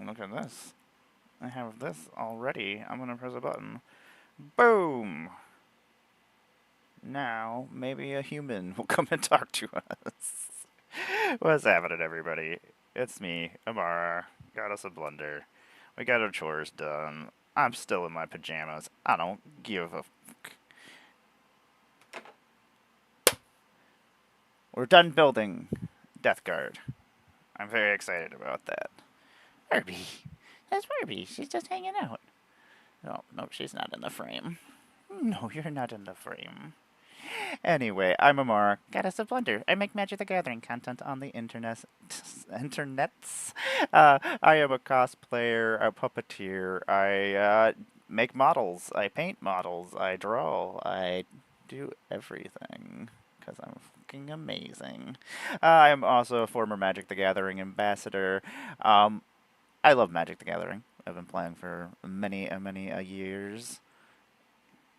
Look at this. I have this already. I'm gonna press a button. Boom! Now, maybe a human will come and talk to us. What's happening, everybody? It's me, Amara. Got us a blender. We got our chores done. I'm still in my pajamas. I don't give a fuck. We're done building Death Guard. I'm very excited about that. Herbie. That's Herbie. She's just hanging out. Oh, no, she's not in the frame. No, you're not in the frame. Anyway, I'm Amara. Got us a blender. I make Magic the Gathering content on the internets. I am a cosplayer, a puppeteer. I make models. I paint models. I draw. I do everything because I'm fucking amazing. I am also a former Magic the Gathering ambassador. I love Magic the Gathering. I've been playing for many years.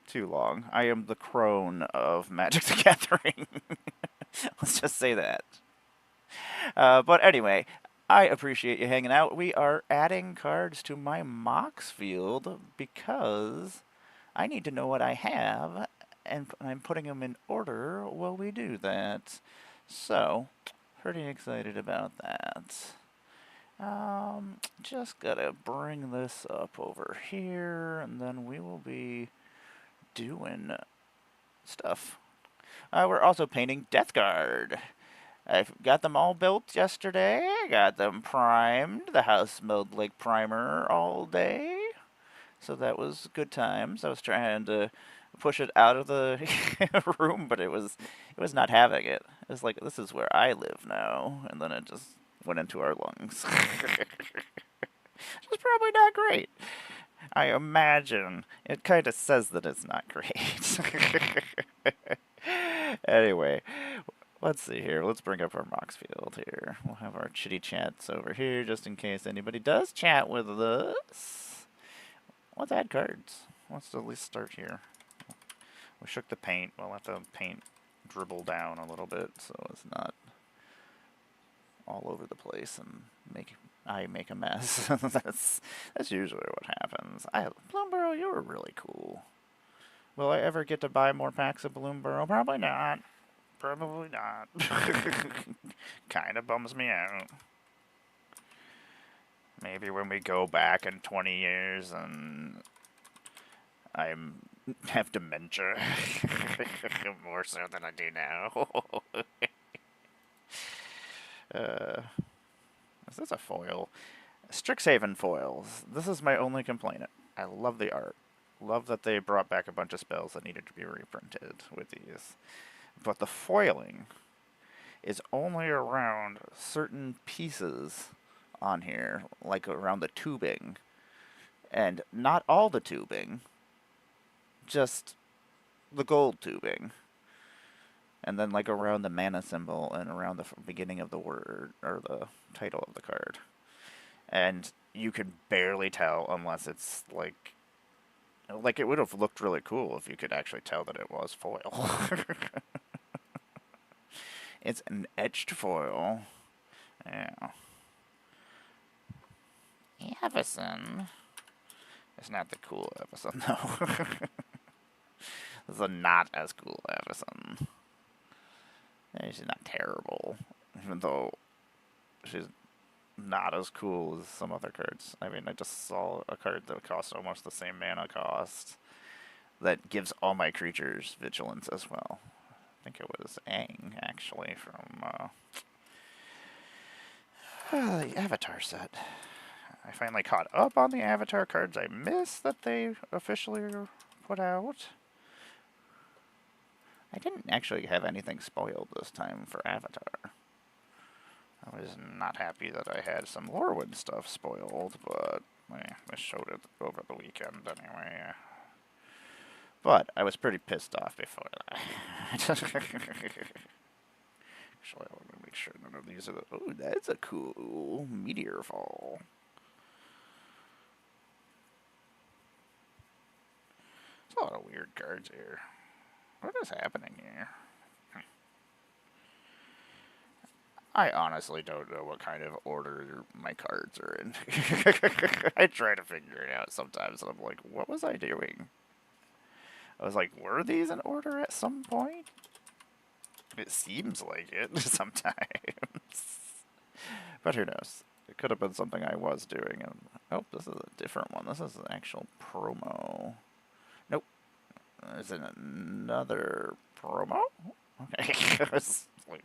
Too long. I am the crone of Magic the Gathering. Let's just say that. But anyway, I appreciate you hanging out. We are adding cards to my Moxfield because I need to know what I have, and I'm putting them in order while we do that. So, pretty excited about that. Just gotta bring this up over here, and then we will be doing stuff. We're also painting Death Guard. I got them all built yesterday. Got them primed. The house smelled like primer all day. So that was good times. I was trying to push it out of the room, but it was not having it. It was like, this is where I live now. And then it just went into our lungs. Which is probably not great. I imagine. It kind of says that it's not great. Anyway, let's see here. Let's bring up our Moxfield here. We'll have our chitty chats over here just in case anybody does chat with us. Let's add cards. Let's at least start here. We shook the paint. We'll have the paint dribble down a little bit so it's not all over the place and I make a mess. that's usually what happens. Bloomborough, you were really cool. Will I ever get to buy more packs of Bloomborough? Probably not. Probably not. Kind of bums me out. Maybe when we go back in 20 years and I have dementia. More so than I do now. Is this a foil? Strixhaven foils. This is my only complaint. I love the art. Love that they brought back a bunch of spells that needed to be reprinted with these. But the foiling is only around certain pieces on here, like around the tubing. And not all the tubing, just the gold tubing. And then like around the mana symbol and around the beginning of the word, or the title of the card. And you can barely tell unless it's like it would have looked really cool if you could actually tell that it was foil. It's an etched foil. Yeah. Avison. It's not the cool Avison, though. This is a not as cool Avison. She's not terrible, even though she's not as cool as some other cards. I mean, I just saw a card that costs almost the same mana cost that gives all my creatures vigilance as well. I think it was Aang, actually, from the Avatar set. I finally caught up on the Avatar cards I missed that they officially put out. I didn't actually have anything spoiled this time for Avatar. I was not happy that I had some Lorwyn stuff spoiled, but I showed it over the weekend anyway. But I was pretty pissed off before that. Actually, I want to make sure none of these are the... Oh, that's a cool meteor fall. There's a lot of weird cards here. What is happening here? I honestly don't know what kind of order my cards are in. I try to figure it out sometimes, and I'm like, what was I doing? I was like, were these in order at some point? It seems like it sometimes. But who knows? It could have been something I was doing. And oh, this is a different one. This is an actual promo. Nope. Is it another promo? Okay. Like,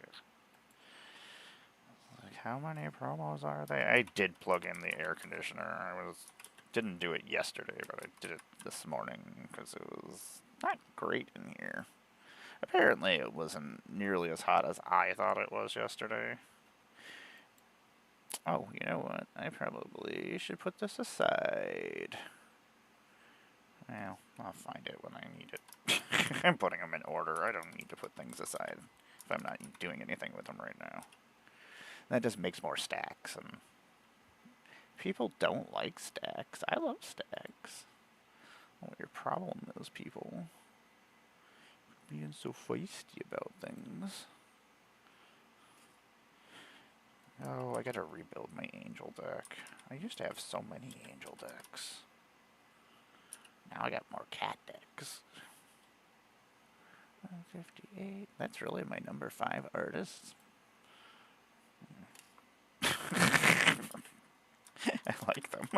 how many promos are they? I did plug in the air conditioner. Didn't do it yesterday, but I did it this morning because it was not great in here. Apparently, it wasn't nearly as hot as I thought it was yesterday. Oh, you know what? I probably should put this aside. Well, I'll find it when I need it. I'm putting them in order. I don't need to put things aside if I'm not doing anything with them right now. That just makes more stacks, and people don't like stacks. I love stacks. What your problem is, people being so feisty about things. Oh, I gotta rebuild my angel deck. I used to have so many angel decks. Now I got more cat decks. 158. That's really my number 5 artist. I like them.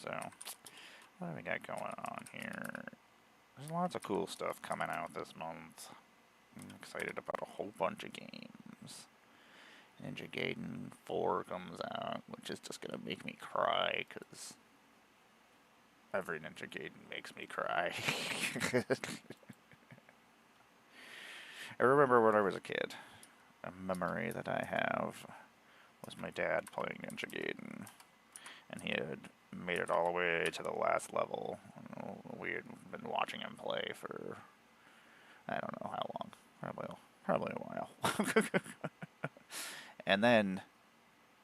So, what do we got going on here? There's lots of cool stuff coming out this month. I'm excited about a whole bunch of games. Ninja Gaiden 4 comes out, which is just gonna make me cry, because every Ninja Gaiden makes me cry. I remember when I was a kid, a memory that I have was my dad playing Ninja Gaiden, and he had made it all the way to the last level. We had been watching him play for, I don't know how long, probably a while. And then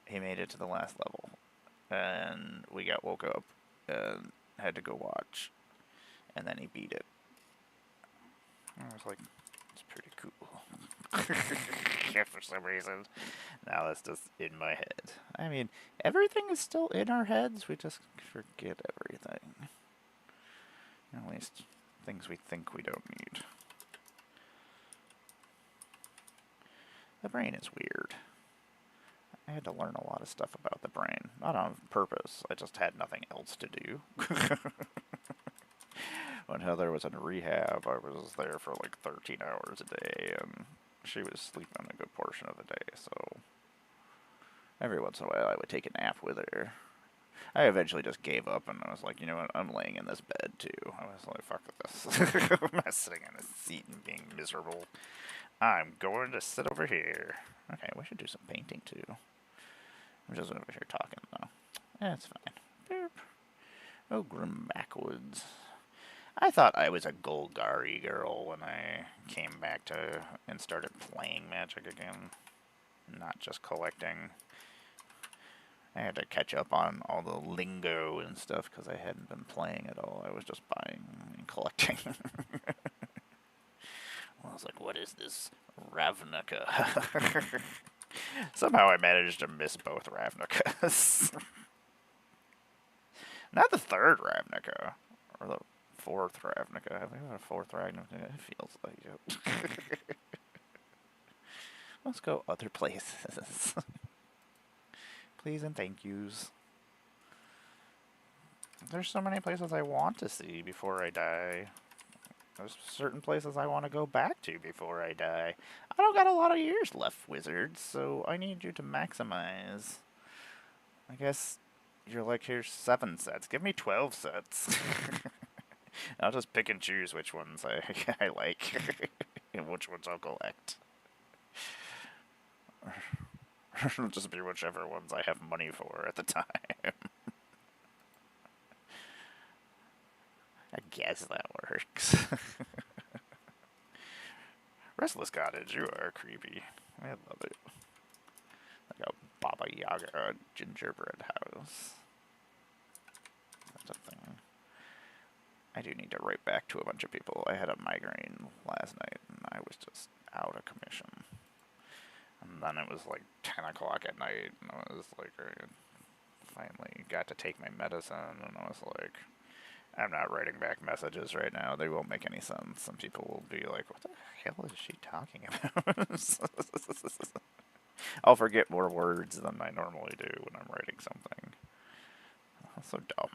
he made it to the last level, and we got woke up and had to go watch, and then he beat it. I was like, it's pretty cool. For some reason, now that's just in my head. I mean, everything is still in our heads, we just forget everything. At least things we think we don't need. The brain is weird. I had to learn a lot of stuff about the brain. Not on purpose, I just had nothing else to do. When Heather was in rehab, I was there for like 13 hours a day, and she was sleeping a good portion of the day, so every once in a while I would take a nap with her. I eventually just gave up, and I was like, you know what, I'm laying in this bed too. I was like, fuck this. I'm not sitting in a seat and being miserable. I'm going to sit over here. Okay, we should do some painting too. I'm just over here talking though. That's fine. Boop. Oh, Grim Backwoods. I thought I was a Golgari girl when I came back to and started playing Magic again, not just collecting. I had to catch up on all the lingo and stuff because I hadn't been playing at all. I was just buying and collecting. I was like, what is this Ravnica? Somehow I managed to miss both Ravnicas. Not the third Ravnica, or the fourth Ravnica. I think it was a fourth Ravnica. It feels like it. Let's go other places. Please and thank yous. There's so many places I want to see before I die. There's certain places I want to go back to before I die. I don't got a lot of years left, wizards, so I need you to maximize. I guess you're like, here's 7 sets. Give me 12 sets. I'll just pick and choose which ones I like and which ones I'll collect. It'll just be whichever ones I have money for at the time. I guess that works. Restless Cottage, you are creepy. I love it. Like a Baba Yaga gingerbread house. I do need to write back to a bunch of people. I had a migraine last night, and I was just out of commission. And then it was like 10 o'clock at night, and I was like, I finally got to take my medicine, and I was like, I'm not writing back messages right now. They won't make any sense. Some people will be like, what the hell is she talking about? I'll forget more words than I normally do when I'm writing something. That's so dumb.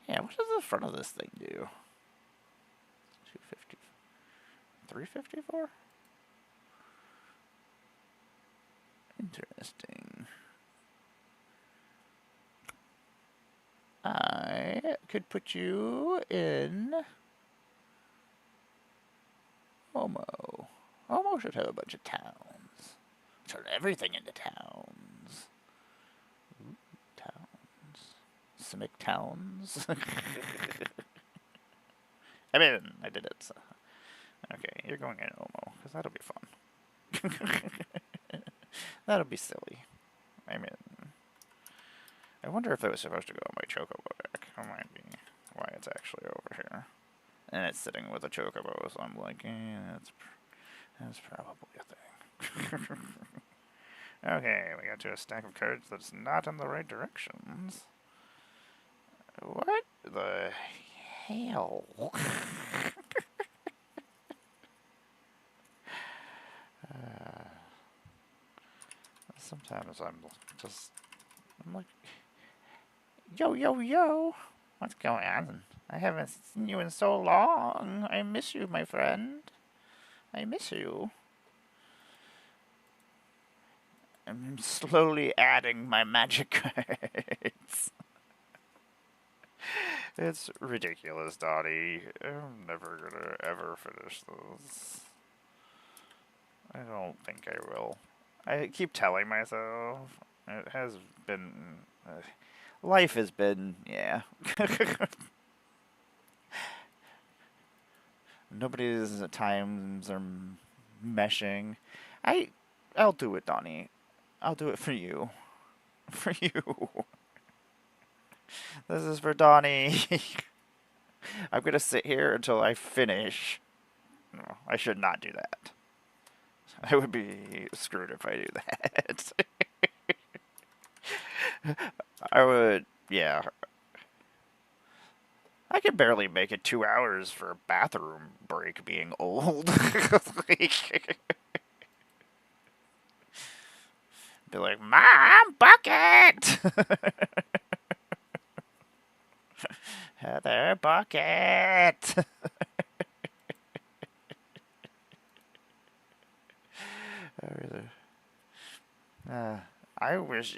Yeah, what does the front of this thing do? 250, 354? Interesting. I could put you in Homo. Homo should have a bunch of towns. Turn everything into towns. Ooh, towns. Simic towns. I mean, I did it. So. Okay, you're going in Homo, because that'll be fun. That'll be silly. I mean, I wonder if it was supposed to go on my chocobo deck. That might be why it's actually over here. And it's sitting with a chocobo, so I'm like, that's probably a thing. Okay, we got to a stack of cards that's not in the right directions. What the hell? Sometimes I'm like, yo, what's going on? I haven't seen you in so long. I miss you, my friend. I miss you. I'm slowly adding my magic cards. It's ridiculous, Dottie. I'm never gonna ever finish this. I don't think I will. I keep telling myself. It has been... life has been... yeah. Nobody's times are meshing. I'll do it, Donnie. I'll do it for you. For you. This is for Donnie. I'm gonna sit here until I finish. No, I should not do that. I would be screwed if I do that. I would, yeah. I could barely make it 2 hours for a bathroom break being old. Be like, Mom, bucket! Heather, bucket! I wish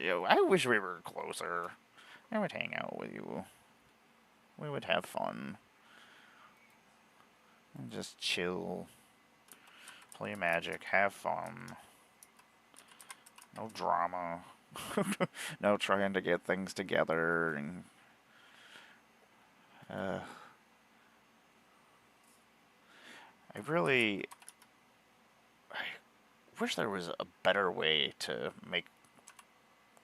we were closer. I would hang out with you. We would have fun. And just chill. Play Magic. Have fun. No drama. No trying to get things together. And, I wish there was a better way to make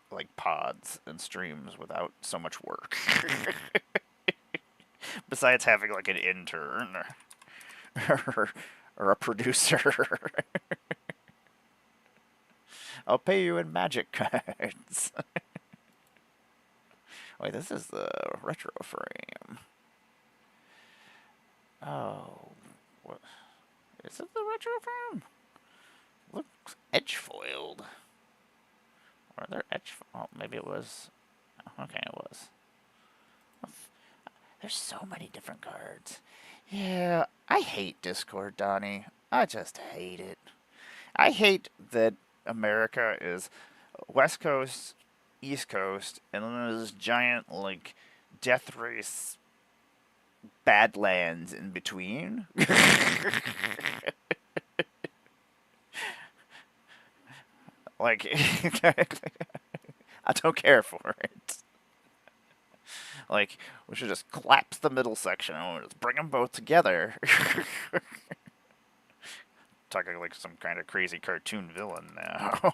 like pods and streams without so much work. Besides having like an intern or a producer. I'll pay you in magic cards. Wait, this is the retro frame. Oh, what? Is it the retro frame? Looks edge foiled. Or there edge? Oh, maybe it was. Okay, it was. There's so many different cards. Yeah, I hate Discord, Donnie. I just hate it. I hate that America is West Coast, East Coast, and then there's this giant, like, death race badlands in between. Like, I don't care for it. Like, we should just collapse the middle section and we'll just bring them both together. Talking like some kind of crazy cartoon villain now.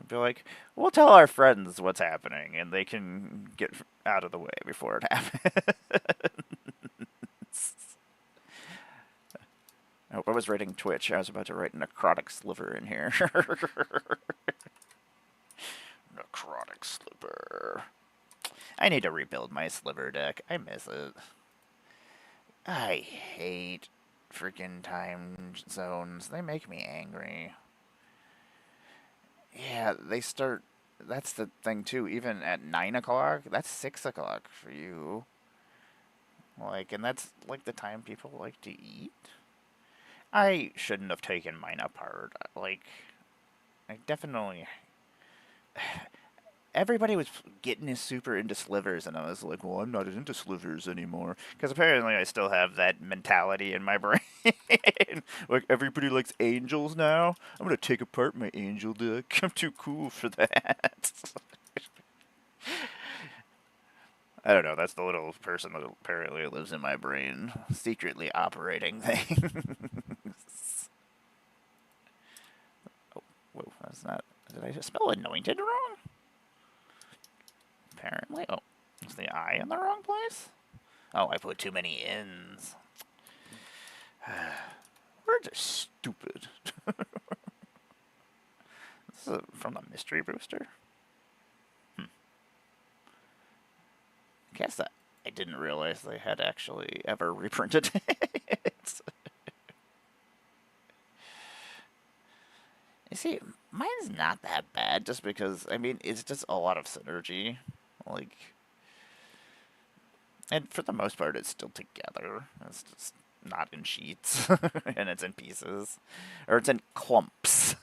be like, we'll tell our friends what's happening, and they can get out of the way before it happens. Oh, I was writing Twitch. I was about to write necrotic sliver in here. Necrotic sliver. I need to rebuild my sliver deck. I miss it. I hate freaking time zones. They make me angry. Yeah, they start. That's the thing too. Even at 9 o'clock, that's 6 o'clock for you. Like, and that's like the time people like to eat. I shouldn't have taken mine apart. Like, I definitely. Everybody was getting super into slivers, and I was like, well, I'm not into slivers anymore. Because apparently I still have that mentality in my brain. Like, everybody likes angels now. I'm going to take apart my angel deck. I'm too cool for that. I don't know. That's the little person that apparently lives in my brain, secretly operating things. Oh, whoa, that's not. Did I just spell anointed wrong? Apparently. Oh, is the I in the wrong place? Oh, I put too many N's. Words are stupid. This is from the Mystery Booster? I guess that I didn't realize they had actually ever reprinted it. You see, mine's not that bad just because, I mean, it's just a lot of synergy. Like, and for the most part, it's still together. It's just not in sheets, and it's in pieces. Or it's in clumps.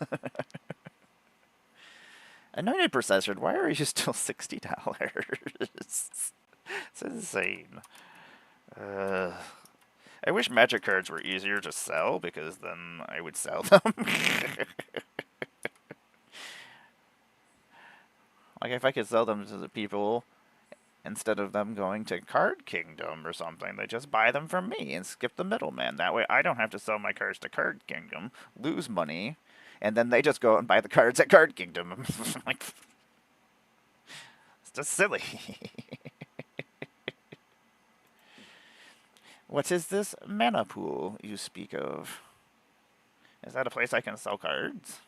Anointed Procession, why are you still $60? It's insane. I wish Magic cards were easier to sell, because then I would sell them. Like, if I could sell them to the people, instead of them going to Card Kingdom or something, they just buy them from me and skip the middleman. That way I don't have to sell my cards to Card Kingdom, lose money, and then they just go out and buy the cards at Card Kingdom. Like, it's just silly. What is this mana pool you speak of? Is that a place I can sell cards?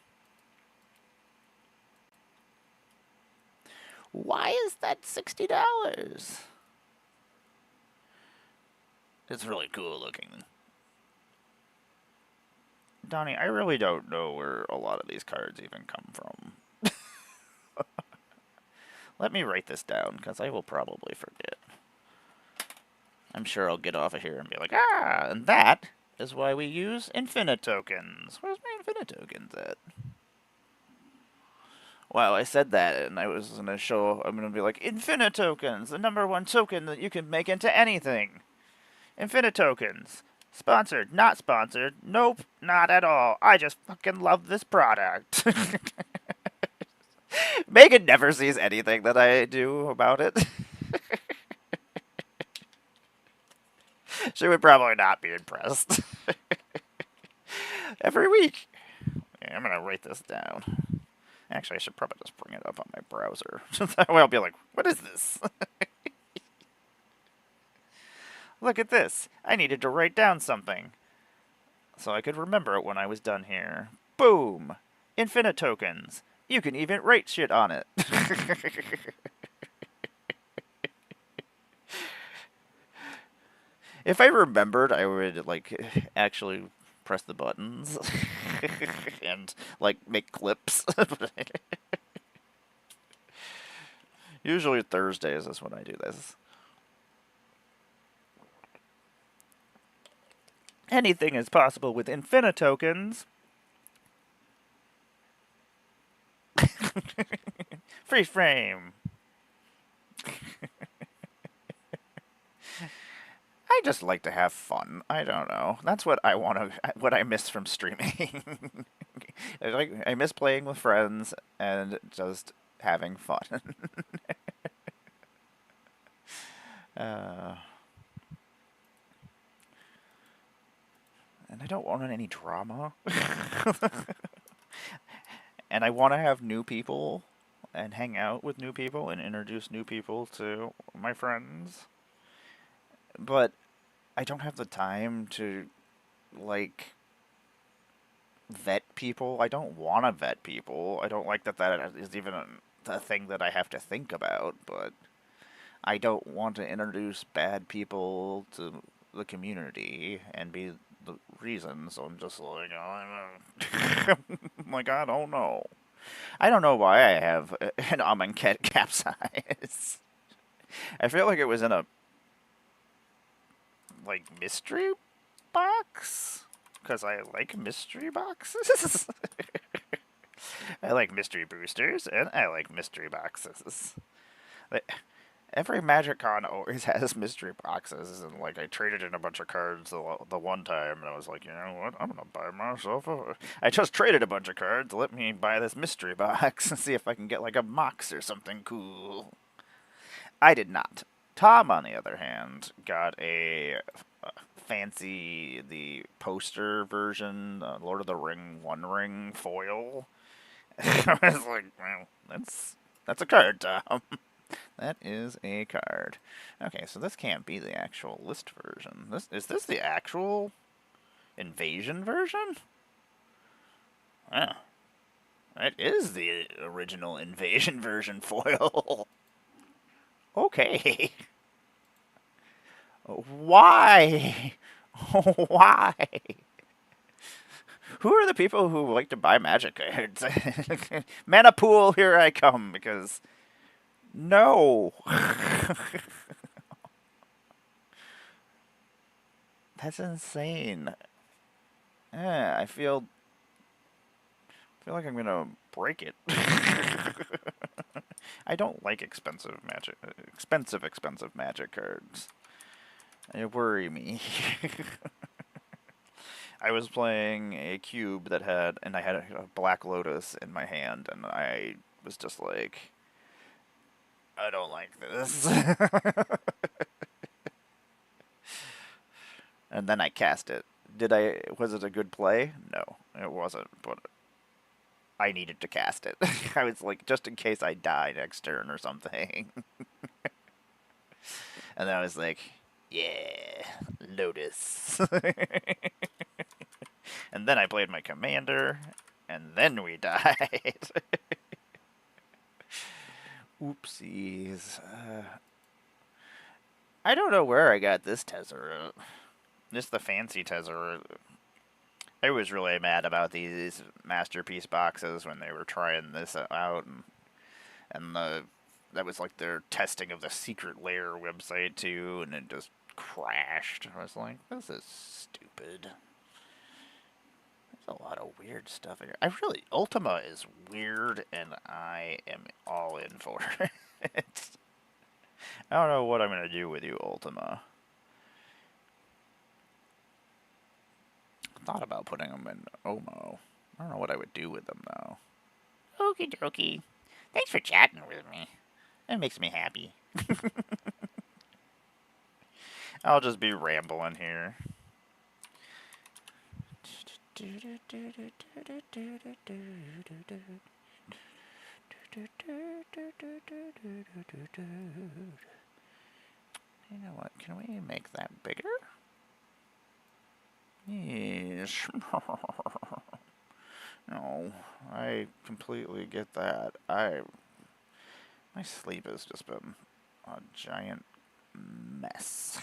Why is that $60? It's really cool looking. Donnie, I really don't know where a lot of these cards even come from. Let me write this down, because I will probably forget. I'm sure I'll get off of here and be like, ah, and that is why we use infinite tokens. Where's my infinite tokens at? Wow, I said that, and I was going to show, I'm going to be like, infinite tokens, the #1 token that you can make into anything. Infinite tokens. Sponsored, not sponsored. Nope, not at all. I just fucking love this product. Megan never sees anything that I do about it. She would probably not be impressed. Every week. Yeah, I'm going to write this down. Actually, I should probably just bring it up on my browser. That way I'll be like, what is this? Look at this. I needed to write down something, so I could remember it when I was done here. Boom! Infinite tokens. You can even write shit on it. If I remembered, I would, like, actually press the buttons and, like, make clips. Usually Thursdays is when I do this. Anything is possible with infinite tokens. Free frame. I just like to have fun. I don't know. That's what I want to. What I miss from streaming. I miss playing with friends and just having fun. uh, and I don't want any drama. And I want to have new people and hang out with new people and introduce new people to my friends. But I don't have the time to, like, vet people. I don't want to vet people. I don't like that is even a thing that I have to think about, but I don't want to introduce bad people to the community and be the reason, so I'm just like, I'm like, I don't know. I don't know why I have an almond capsize. I feel like it was in a, like, mystery box? Because I like mystery boxes. I like mystery boosters, and I like mystery boxes. Every Magic Con always has mystery boxes, and like I traded in a bunch of cards the one time, and I was like, you know what, I'm gonna buy myself I just traded a bunch of cards. Let me buy this mystery box and see if I can get like a Mox or something cool. I did not. Tom, on the other hand, got a fancy the poster version, Lord of the Ring One Ring foil. I was like, well, that's a card, Tom. That is a card. Okay, so this can't be the actual list version. Is this the actual invasion version? Ah, that is the original invasion version foil. Okay. Why? Why? Who are the people who like to buy Magic cards? Mana pool, here I come, because no. That's insane. I feel like I'm gonna break it. I don't like expensive Magic cards. They worry me. I was playing a cube and I had a Black Lotus in my hand, and I was just like, I don't like this. And then I cast it. Was it a good play? No, it wasn't, but I needed to cast it. I was like, just in case I die next turn or something. And then I was like, yeah, Lotus. And then I played my commander, and then we died. Oopsies. I don't know where I got this Tezzeret. Just the fancy Tezzeret. I was really mad about these masterpiece boxes when they were trying this out, and that was like their testing of the secret lair website too, and it just crashed. I was like, this is stupid. There's a lot of weird stuff in here. Ultima is weird, and I am all in for it. I don't know what I'm gonna do with you, Ultima. Thought about putting them in Omo. I don't know what I would do with them though. Okie dokie. Thanks for chatting with me. That makes me happy. I'll just be rambling here. You know what? Can we make that bigger? Yes. No, I completely get that. My sleep has just been a giant mess.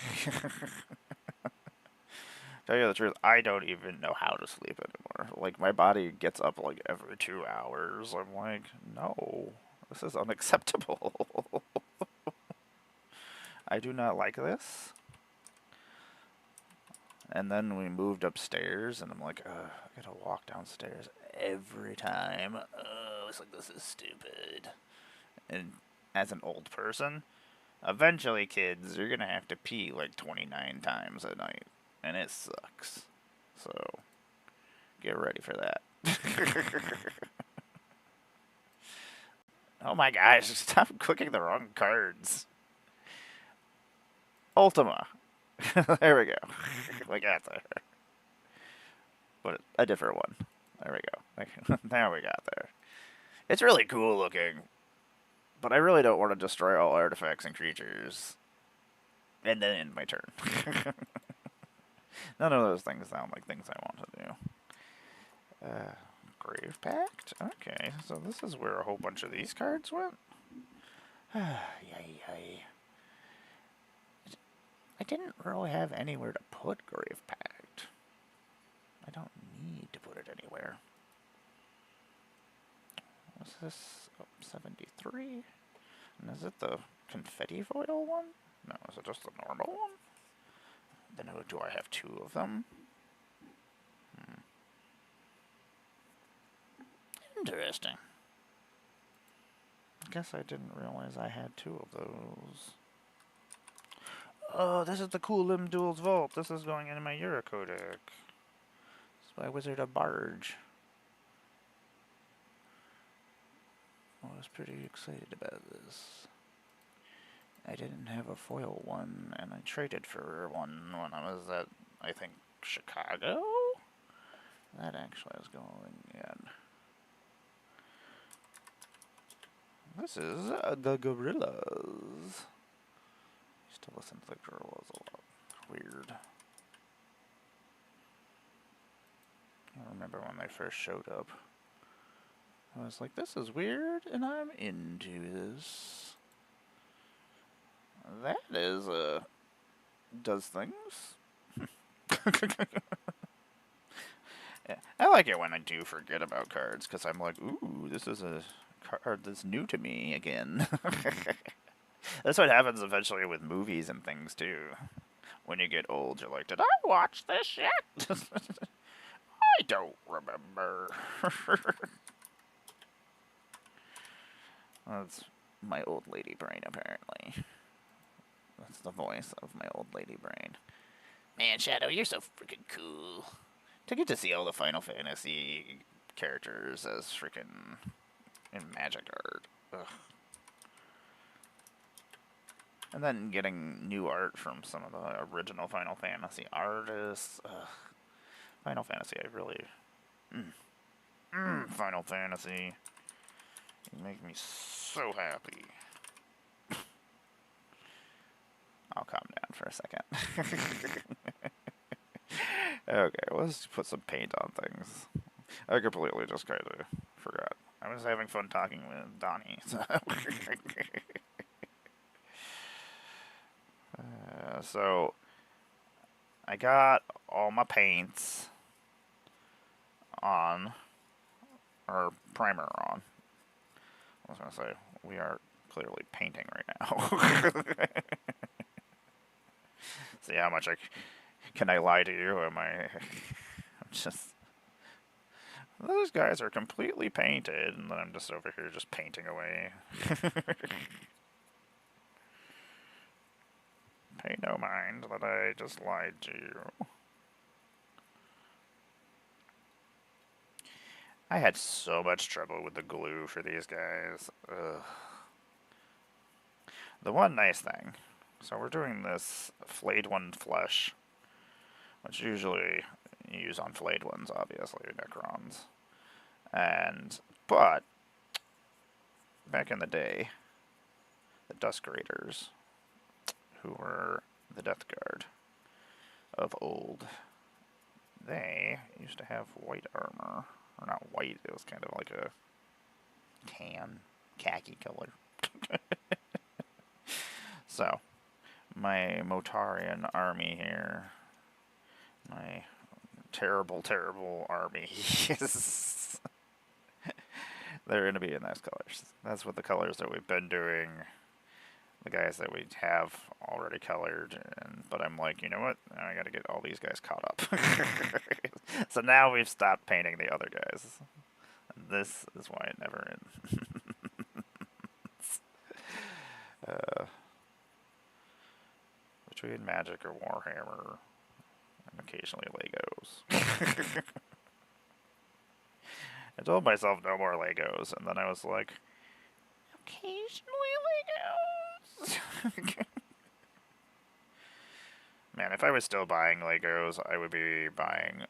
Tell you the truth, I don't even know how to sleep anymore. Like, my body gets up like every 2 hours. I'm like, no, this is unacceptable. I do not like this. And then we moved upstairs, and I'm like, I gotta walk downstairs every time. I was like, this is stupid. And as an old person, eventually, kids, you're gonna have to pee like 29 times a night. And it sucks. So, get ready for that. Oh my gosh, stop clicking the wrong cards. Ultima. There we go. We got there. But a different one. There we go. Now we got there. It's really cool looking, but I really don't want to destroy all artifacts and creatures and then end my turn. None of those things sound like things I want to do. Grave Pact? Okay, so this is where a whole bunch of these cards went? Yay, yay. I didn't really have anywhere to put Grave Pact. I don't need to put it anywhere. What's this? Oh, 73? And is it the confetti foil one? No, is it just the normal one? Then do I have two of them? Interesting. Guess I didn't realize I had two of those. Oh, this is the cool Limb Duels Vault. This is going into my Eurocodec. It's by Wizard of Barge. I was pretty excited about this. I didn't have a foil one, and I traded for one when I was at, I think, Chicago? That actually is going in. This is the Gorillas. I used to listen to the Gorillas a lot. Weird. I remember when they first showed up. I was like, this is weird, and I'm into this. That is, does things. Yeah, I like it when I do forget about cards, because I'm like, ooh, this is a card that's new to me again. That's what happens eventually with movies and things, too. When you get old, you're like, did I watch this yet? I don't remember. That's my old lady brain, apparently. That's the voice of my old lady brain. Man, Shadow, you're so freaking cool. To get to see all the Final Fantasy characters as freaking in Magic art. Ugh. And then getting new art from some of the original Final Fantasy artists. Ugh. Final Fantasy, I really... Final Fantasy. You make me so happy. I'll calm down for a second. Okay, let's put some paint on things. I completely just kind of forgot. I was having fun talking with Donnie. So, so I got all my paints on, or primer on. I was going to say, we are clearly painting right now. See how much can I lie to you? Am I... I'm just... Those guys are completely painted, and then I'm just over here just painting away. Pay no mind that I just lied to you. I had so much trouble with the glue for these guys. Ugh. The one nice thing, so we're doing this flayed one flesh, which usually you use on flayed ones, obviously, Necrons. But, back in the day, the Dusk Raiders, who were the Death Guard of old, they used to have white armor. Or not white, it was kind of like a khaki color. So, my Motarian army here, my terrible, terrible army, they're going to be in those colors. That's what the colors that we've been doing, the guys that we have already colored, but I'm like, you know what, now I got to get all these guys caught up. So now we've stopped painting the other guys. And this is why it never ends. Between Magic or Warhammer, and occasionally Legos. I told myself no more Legos, and then I was like, occasionally Legos? Man, if I was still buying Legos, I would be buying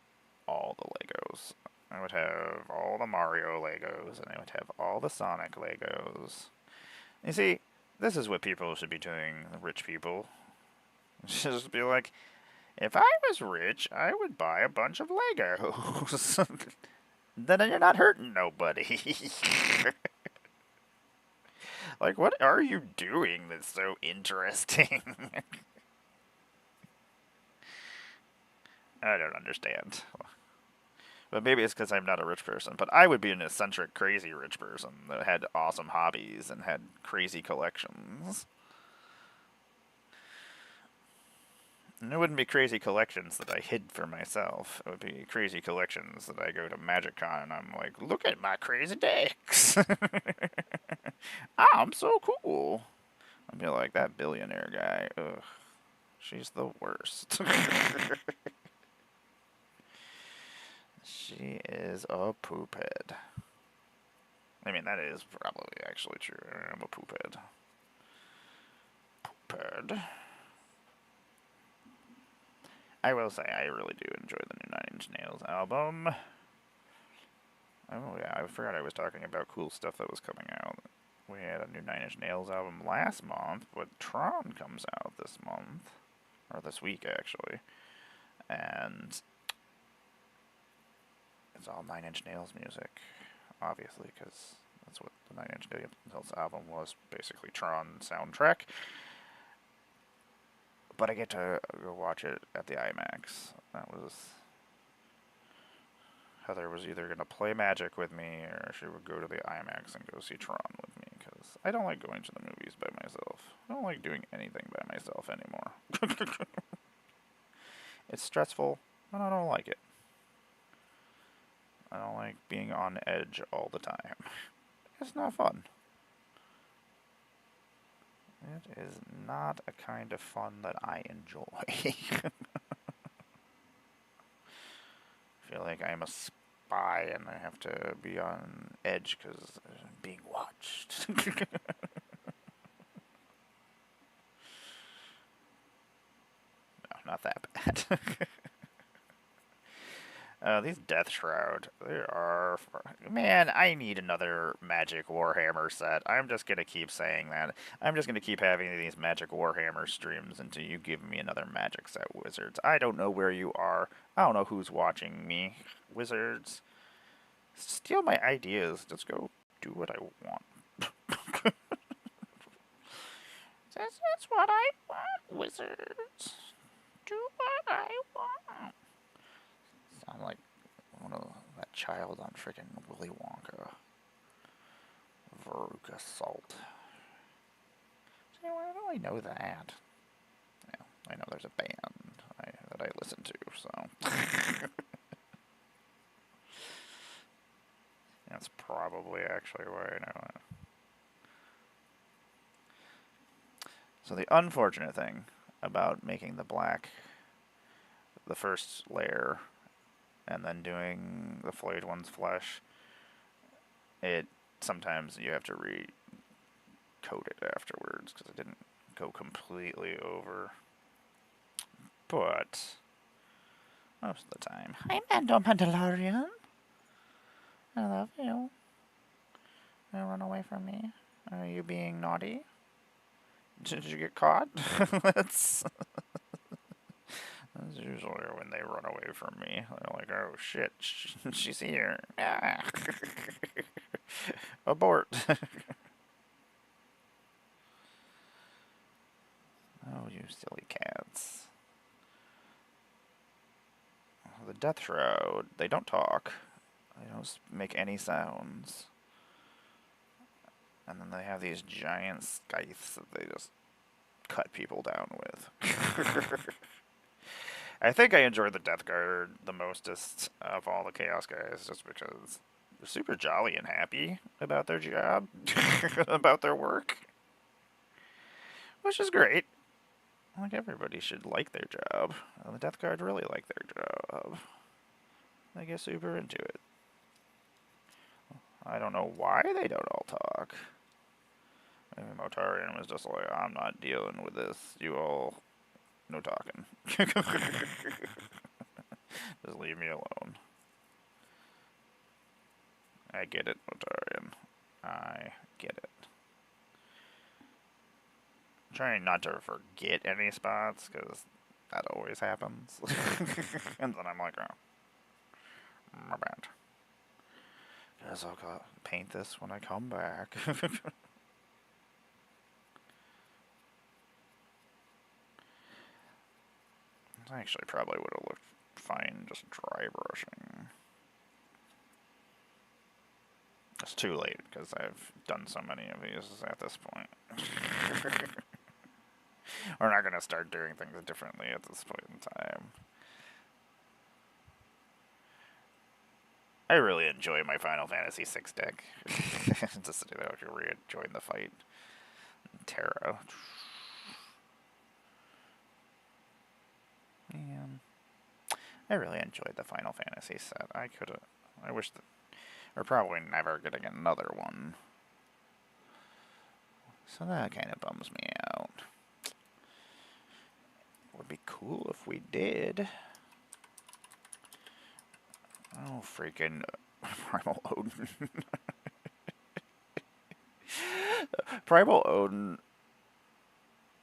all the Legos. I would have all the Mario Legos, and I would have all the Sonic Legos. You see, this is what people should be doing, the rich people. Just be like, if I was rich, I would buy a bunch of Legos. Then you're not hurting nobody. Like, what are you doing that's so interesting? I don't understand. But maybe it's because I'm not a rich person. But I would be an eccentric, crazy rich person that had awesome hobbies and had crazy collections. And it wouldn't be crazy collections that I hid for myself. It would be crazy collections that I go to MagicCon and I'm like, look at my crazy decks. I'm so cool. I'd be like, that billionaire guy, ugh, she's the worst. She is a poop head. I mean, that is probably actually true. I'm a poop head. Poop head. I will say, I really do enjoy the new Nine Inch Nails album. Oh, yeah, I forgot I was talking about cool stuff that was coming out. We had a new Nine Inch Nails album last month, but Tron comes out this month. Or this week, actually. And it's all Nine Inch Nails music, obviously, because that's what the Nine Inch Nails album was, basically Tron soundtrack. But I get to go watch it at the IMAX. That was... Heather was either going to play Magic with me, or she would go to the IMAX and go see Tron with me, because I don't like going to the movies by myself. I don't like doing anything by myself anymore. It's stressful, and I don't like it. I don't like being on edge all the time. It's not fun. It is not a kind of fun that I enjoy. I feel like I'm a spy and I have to be on edge because I'm being watched. No, not that bad. These Death Shroud, they are... Man, I need another Magic Warhammer set. I'm just going to keep saying that. I'm just going to keep having these Magic Warhammer streams until you give me another Magic set, Wizards. I don't know where you are. I don't know who's watching me. Wizards, steal my ideas. Just go do what I want. That's what I want, Wizards. Do what I want. Sound like one of that child on freaking Willy Wonka. Veruca Salt. See, why don't I know that? Yeah, I know there's a band that I listen to, so. That's probably actually why I know it. So the unfortunate thing about making the black the first layer and then doing the flayed one's flesh, sometimes you have to coat it afterwards because it didn't go completely over. But most of the time, hi Mando Mandalorian. I love you. Don't run away from me. Are you being naughty? Did you get caught? That's usually when they run away from me. They're like, oh shit, she's here. Abort. Oh, you silly cats. The Death Shroud, they don't talk. They don't make any sounds. And then they have these giant scythes that they just cut people down with. I think I enjoy the Death Guard the mostest of all the Chaos guys, just because they're super jolly and happy about their job, about their work, which is great. Like, everybody should like their job. And the Death Guard really like their job. They get super into it. I don't know why they don't all talk. Maybe Motarian was just like, I'm not dealing with this. You all, no talking. Just leave me alone. I get it, Otarian. I get it. I'm trying not to forget any spots, because that always happens. And then I'm like, oh, my bad. Guess I'll paint this when I come back. Actually, probably would have looked fine just dry brushing. It's too late, because I've done so many of these at this point. We're not going to start doing things differently at this point in time. I really enjoy my Final Fantasy VI deck. Just sitting there, join the fight. Tarot. Man, I really enjoyed the Final Fantasy set. I wish that we're probably never getting another one. So that kind of bums me out. Would be cool if we did. Oh, freaking Primal Odin. Primal Odin,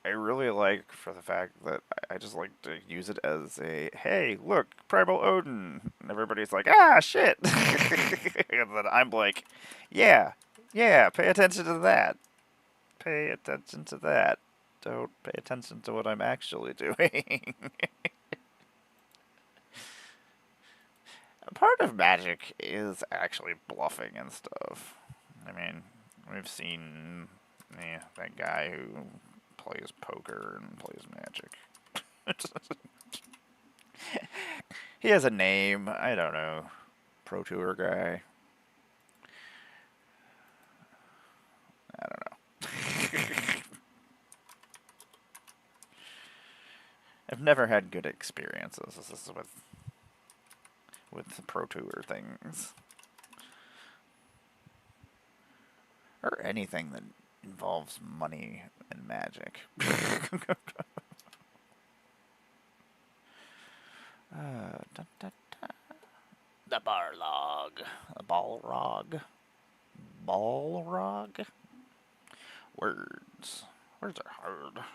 I really like for the fact that I just like to use it as a, hey, look, Primal Odin. And everybody's like, ah, shit. And then I'm like, yeah, pay attention to that. Pay attention to that. Don't pay attention to what I'm actually doing. Part of Magic is actually bluffing and stuff. I mean, we've seen that guy who plays poker and plays Magic. He has a name. I don't know. Pro Tour guy. I don't know. I've never had good experiences with the Pro Tour things. Or anything that involves money and magic. Da, da, da. The Barlog. The Balrog. Balrog? Words. Words are hard.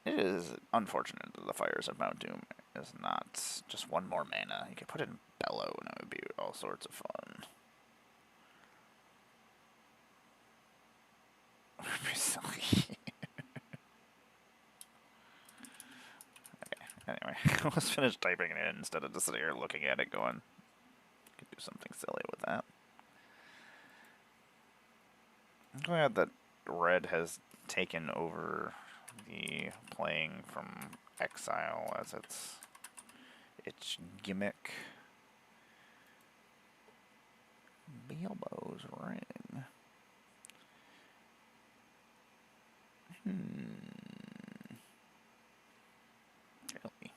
It is unfortunate that the Fires of Mount Doom is not just one more mana. You could put in Bellow and it would be all sorts of fun. It would be silly. Okay, anyway, let's finish typing it in instead of just sitting here looking at it going, could do something silly with that. I'm glad that Red has taken over the playing from exile as its gimmick. Bilbo's ring. Really?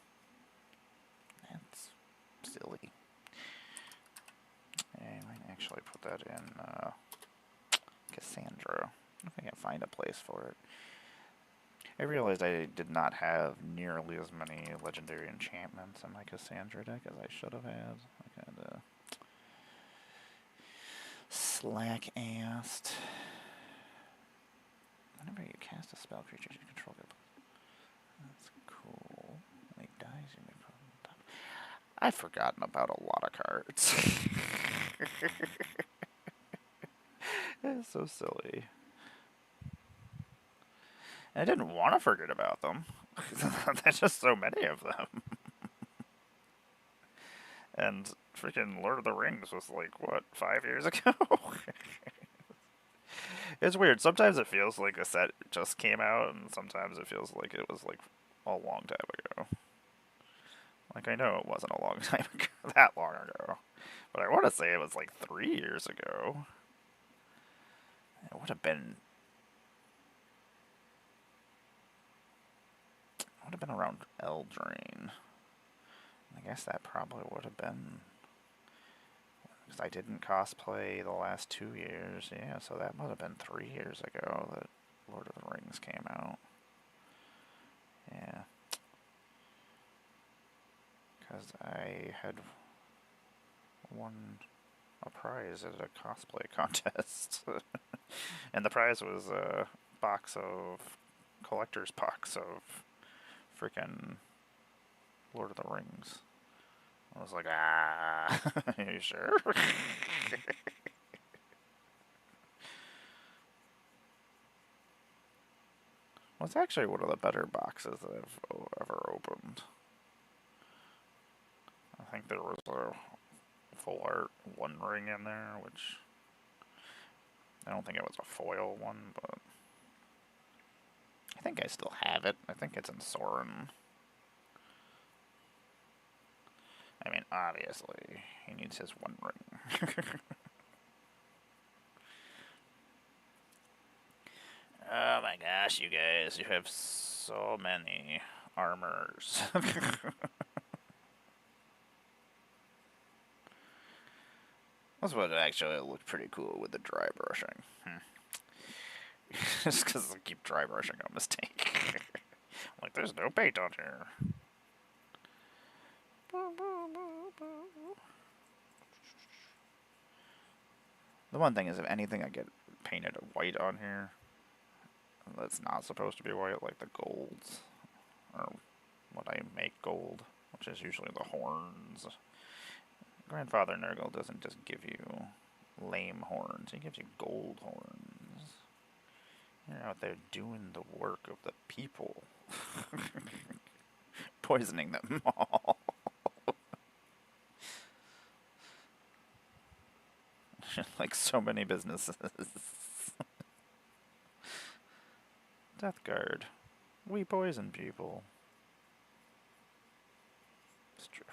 That's silly. I might actually put that in Cassandra, if I can find a place for it. I realized I did not have nearly as many legendary enchantments in my Cassandra deck as I should have had. I kind of slack-assed. Whenever you cast a spell, creatures you control get. That's cool. When he dies, you may put him on top. I've forgotten about a lot of cards. It's so silly. I didn't want to forget about them. There's just so many of them. And freaking Lord of the Rings was like, what, 5 years ago? It's weird. Sometimes it feels like a set just came out, and sometimes it feels like it was like a long time ago. Like, I know it wasn't a long time ago, that long ago. But I want to say it was like 3 years ago. It would have been around Eldraine. I guess that probably would have been, because I didn't cosplay the last 2 years. Yeah, so that would have been 3 years ago that Lord of the Rings came out. Yeah. Because I had won a prize at a cosplay contest. And the prize was a collector's box of freaking Lord of the Rings. I was like, ah, are you sure? Well, it's actually one of the better boxes that I've ever opened. I think there was a full art One Ring in there, which I don't think it was a foil one, but I think I still have it. I think it's in Soren. I mean, obviously, he needs his One Ring. Oh my gosh, you guys, you have so many armors. This would actually look pretty cool with the dry brushing. Just because I keep dry brushing a mistake. Like, there's no paint on here. The one thing is, if anything I get painted white on here, that's not supposed to be white, like the golds, or what I make gold, which is usually the horns. Grandfather Nurgle doesn't just give you lame horns, he gives you gold horns. You're out there doing the work of the people. Poisoning them all. Like so many businesses. Death Guard. We poison people. It's true.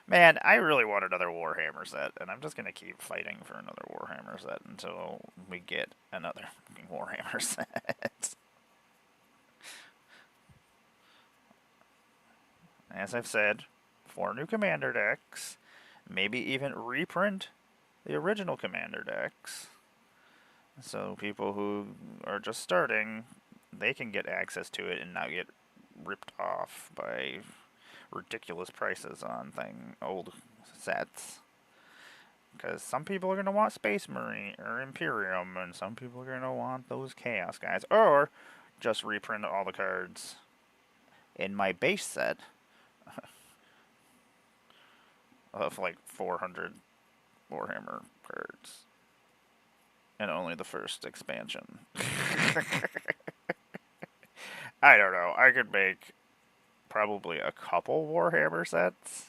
Man, I really want another Warhammer set, and I'm just gonna keep fighting for another Warhammer set until we get another Warhammer set. As I've said, 4 new Commander decks, maybe even reprint the original Commander decks, so people who are just starting, they can get access to it and not get ripped off by ridiculous prices on old sets. Because some people are going to want Space Marine or Imperium, and some people are going to want those Chaos guys. Or just reprint all the cards in my base set of like 400 Warhammer cards. And only the first expansion. I don't know. I could make probably a couple Warhammer sets.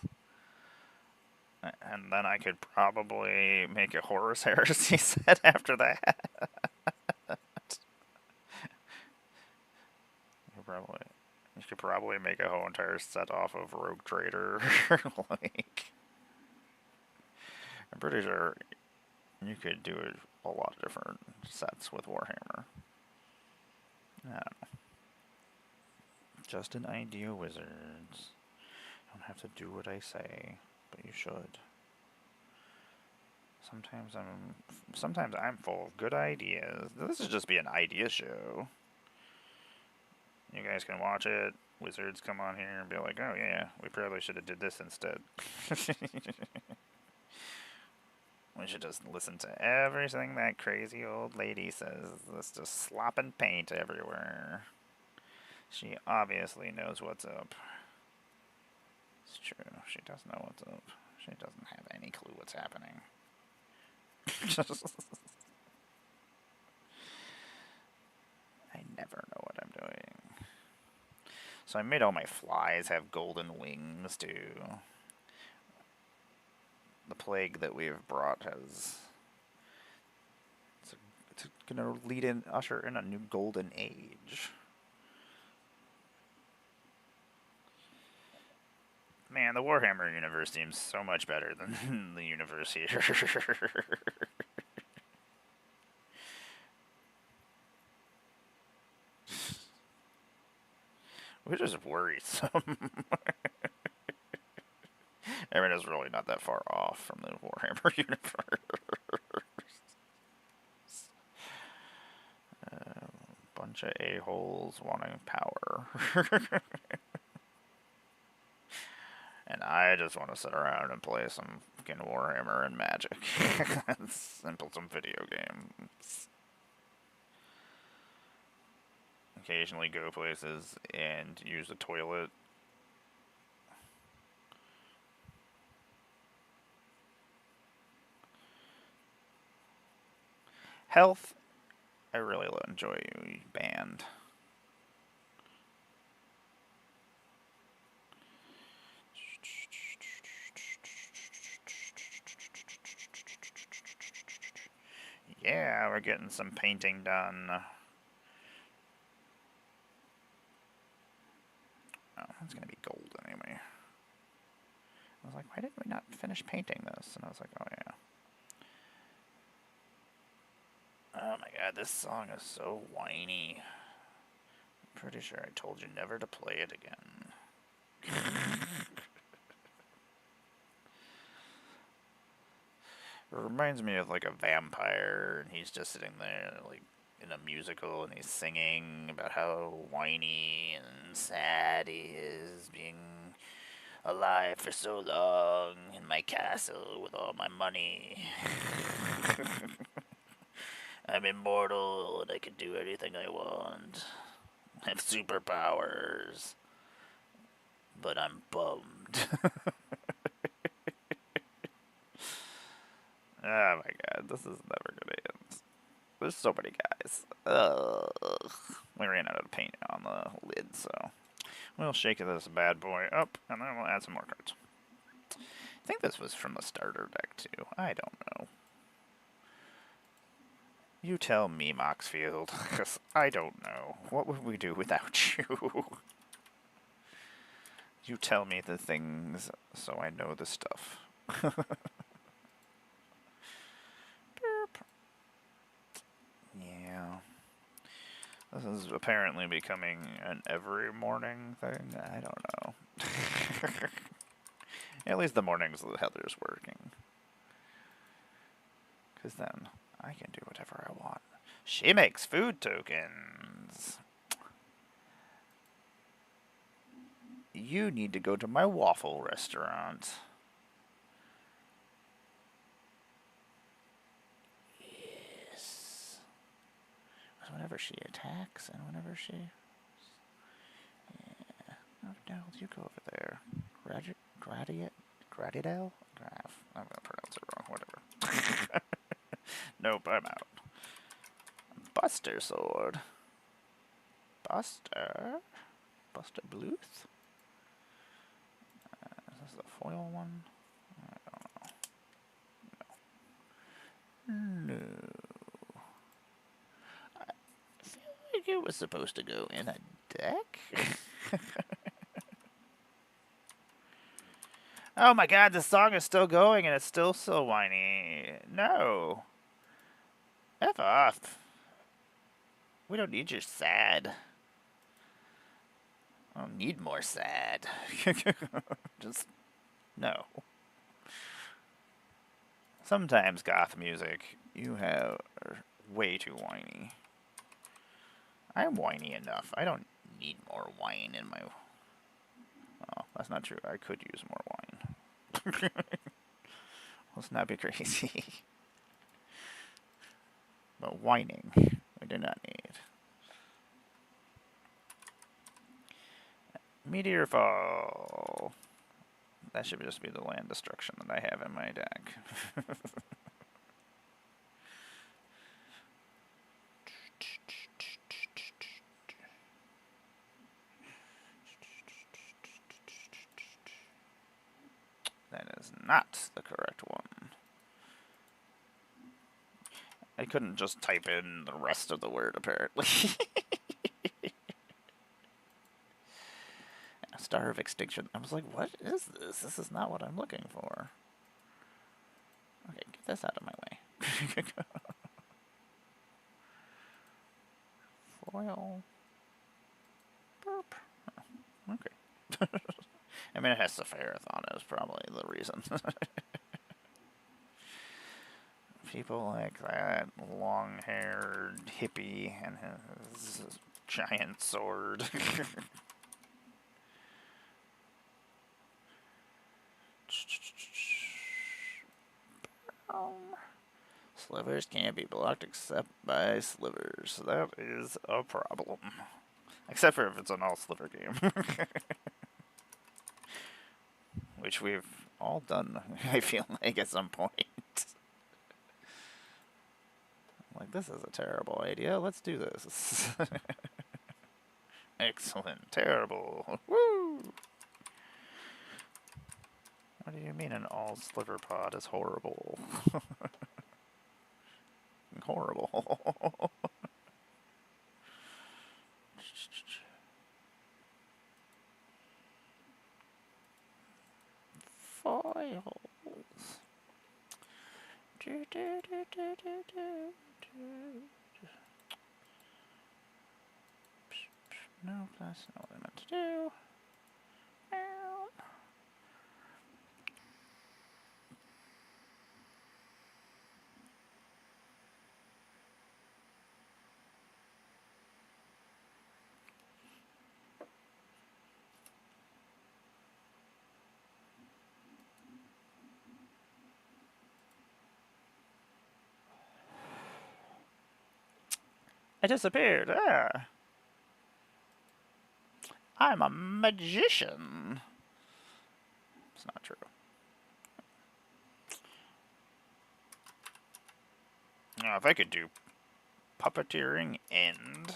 And then I could probably make a Horus Heresy set after that. You could probably make a whole entire set off of Rogue Trader. Like, I'm pretty sure you could do a lot of different sets with Warhammer. I don't know. Just an idea, wizards. You don't have to do what I say, but you should. Sometimes I'm full of good ideas. This should just be an idea show. You guys can watch it. Wizards come on here and be like, oh yeah, we probably should have did this instead. We should just listen to everything that crazy old lady says. Let's just slopping paint everywhere. She obviously knows what's up. It's true. She does know what's up. She doesn't have any clue what's happening. I never know what I'm doing. So I made all my flies have golden wings too. The plague that we've brought has... It's gonna usher in a new golden age. Man, the Warhammer universe seems so much better than the universe here. Which is worrisome. I mean, it's really not that far off from the Warhammer universe. Bunch of a-holes wanting power. And I just want to sit around and play some fucking Warhammer and Magic. Simple, some video games. Occasionally go places and use the toilet. Health, I really enjoy band. Yeah, we're getting some painting done. Oh, it's gonna be gold anyway. I was like, why did we not finish painting this? And I was like, oh yeah. Oh my god, this song is so whiny. I'm pretty sure I told you never to play it again. It reminds me of like a vampire, and he's just sitting there like in a musical, and he's singing about how whiny and sad he is being alive for so long in my castle with all my money. I'm immortal and I can do anything I want. I have superpowers. But I'm bummed. Oh my god, this is never gonna end. There's so many guys. Ugh. We ran out of paint on the lid, so we'll shake this bad boy up, and then we'll add some more cards. I think this was from the starter deck, too. I don't know. You tell me, Moxfield, because I don't know. What would we do without you? You tell me the things so I know the stuff. Yeah. This is apparently becoming an every morning thing. I don't know. At least the mornings the Heather's working. Because then I can do whatever I want. She makes food tokens. You need to go to my waffle restaurant. Yes. Whenever she attacks and whenever she... Yeah. Oh, no, you go over there. Gradidel? I'm gonna pronounce it wrong, whatever. Nope, I'm out. Buster Sword. Buster Bluth? Is this the foil one? I don't know. No. I feel like it was supposed to go in a deck? Oh my god, the song is still going and it's still so whiny. No. F off. We don't need your sad. I don't need more sad. Just, no. Sometimes goth music, you have way too whiny. I'm whiny enough. I don't need more wine in my... Oh, that's not true. I could use more wine. Let's not be crazy. But whining, we do not need. Meteor Fall. That should just be the land destruction that I have in my deck. That is not the correct one. I couldn't just type in the rest of the word, apparently. Star of Extinction. I was like, what is this? This is not what I'm looking for. Okay, get this out of my way. Foil. Burp. Oh, okay. I mean, it has Sephiroth on it, is probably the reason. People like that long-haired hippie and his giant sword. Slivers can't be blocked except by slivers. That is a problem. Except for if it's an all-sliver game. Which we've all done, I feel like, at some point. Like, this is a terrible idea. Let's do this. Excellent. Terrible. Woo! What do you mean an all-sliver pod is horrible? Horrible. Foils. No, that's not what I meant to do. I disappeared. Ah. I'm a magician. It's not true. Now, if I could do puppeteering and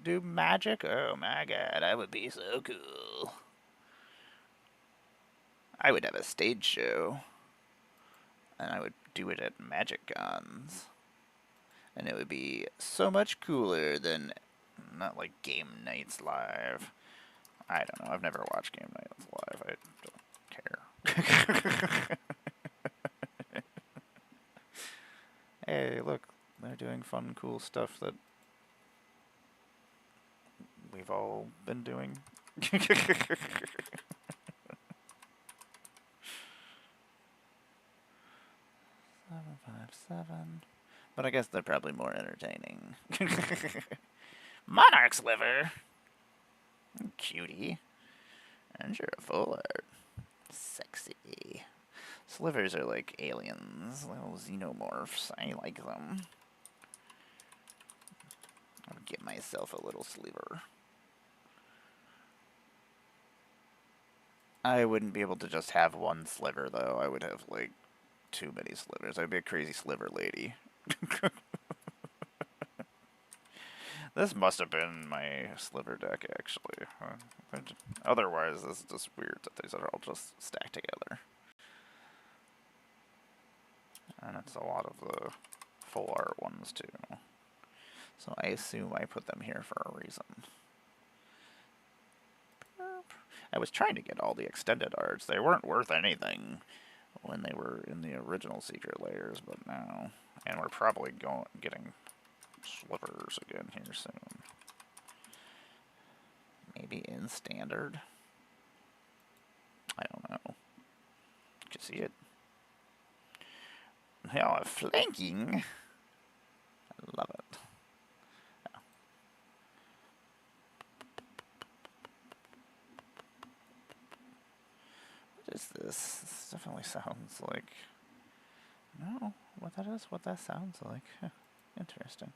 do magic, oh my god, I would be so cool. I would have a stage show, and I would do it at Magic Cons. And it would be so much cooler than, not like Game Nights Live. I don't know, I've never watched Game Nights Live, I don't care. Hey, look, they're doing fun, cool stuff that we've all been doing. 757. But I guess they're probably more entertaining. Monarch Sliver! Cutie. And you're a full art. Sexy. Slivers are like aliens, little xenomorphs. I like them. I'll get myself a little sliver. I wouldn't be able to just have one sliver, though. I would have, like, too many slivers. I'd be a crazy sliver lady. This must have been my sliver deck, actually. Otherwise, this is just weird that these are all just stacked together. And it's a lot of the full art ones, too. So I assume I put them here for a reason. I was trying to get all the extended arts. They weren't worth anything when they were in the original Secret Layers, but now... And we're probably getting slivers again here soon. Maybe in Standard? I don't know. Did you see it? Now, flanking. I love it. Yeah. What is this? This definitely sounds like... No, what that is, what that sounds like. Huh. Interesting.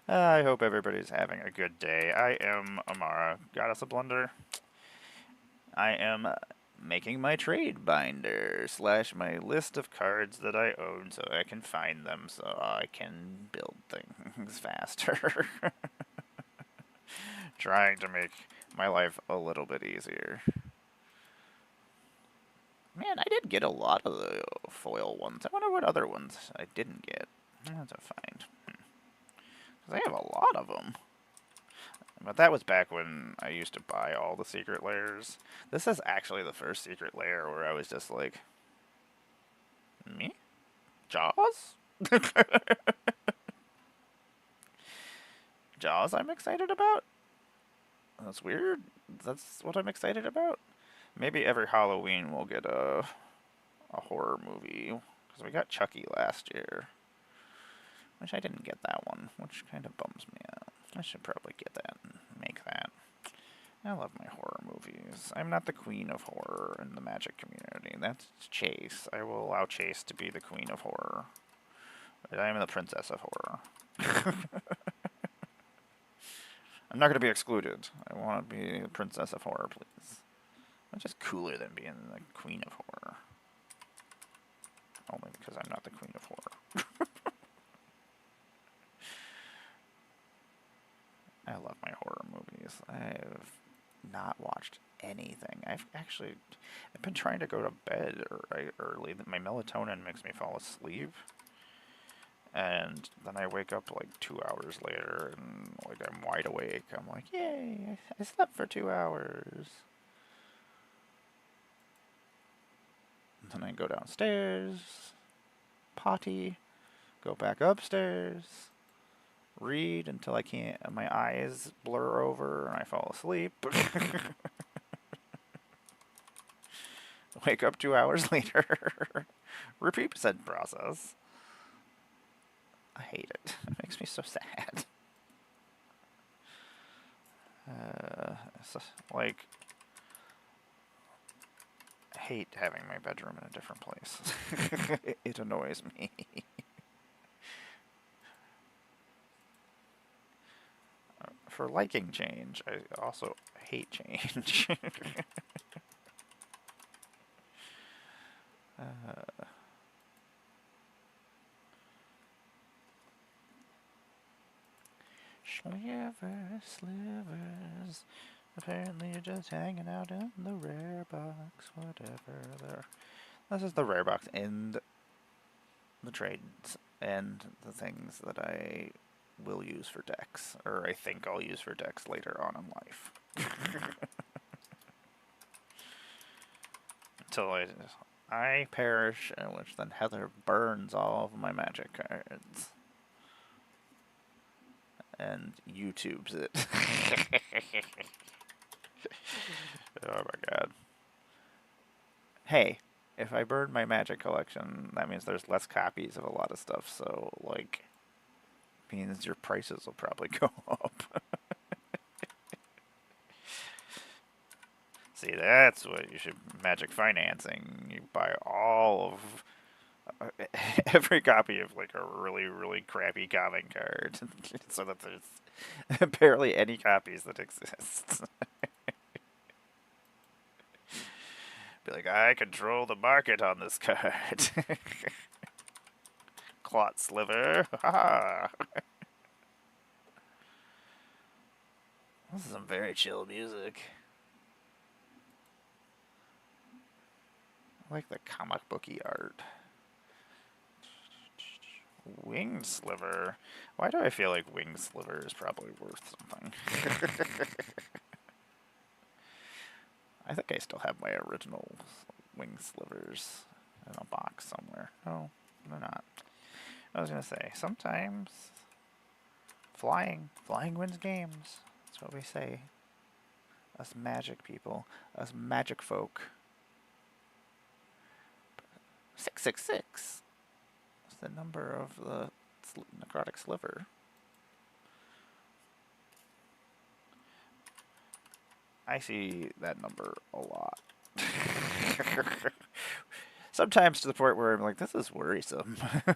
I hope everybody's having a good day. I am Amara, Goddess of Blunder. I am making my trade binder / my list of cards that I own so I can find them so I can build things faster. Trying to make my life a little bit easier. Man, I did get a lot of the foil ones. I wonder what other ones I didn't get. I have to find. Because I have a lot of them. But that was back when I used to buy all the secret layers. This is actually the first secret layer where I was just like... Me? Jaws? Jaws I'm excited about? That's weird. That's what I'm excited about? Maybe every Halloween we'll get a horror movie. Because we got Chucky last year. Which I didn't get that one, which kind of bums me out. I should probably get that and make that. I love my horror movies. I'm not the queen of horror in the Magic community. That's Chase. I will allow Chase to be the queen of horror. I am the princess of horror. I'm not going to be excluded. I want to be the princess of horror, please. That's just cooler than being the queen of horror. Only because I'm not the queen of horror. I love my horror movies. I've not watched anything. I've been trying to go to bed early. My melatonin makes me fall asleep. And then I wake up like 2 hours later and like I'm wide awake. I'm like, yay, I slept for 2 hours. And then I go downstairs, potty, go back upstairs, read until I can't, my eyes blur over and I fall asleep. Wake up 2 hours later. Repeat said process. I hate it. It makes me so sad. Like, I hate having my bedroom in a different place. It annoys me. For liking change, I also hate change. Slivers. Apparently you're just hanging out in the rare box, whatever. This is the rare box and the trades and the things that I will use for decks, or I think I'll use for decks later on in life. Until I perish, in which then Heather burns all of my Magic cards. And YouTubes it. Oh my god. Hey, if I burn my Magic collection, that means there's less copies of a lot of stuff, so, like, means your prices will probably go up. See, that's what you should Magic financing. You buy all of every copy of like a really, really crappy comic card, so that there's barely any copies that exist. Be like, I control the market on this card. Clot Sliver. Ha. This is some very chill music. I like the comic booky art. Wing Sliver. Why do I feel like Wing Sliver is probably worth something? I think I still have my original Wing Slivers in a box somewhere. No, they're not. I was gonna say, sometimes flying wins games. That's what we say. Us Magic people, us Magic folk. 666. It's the number of the necrotic sliver. I see that number a lot. Sometimes to the point where I'm like, this is worrisome. I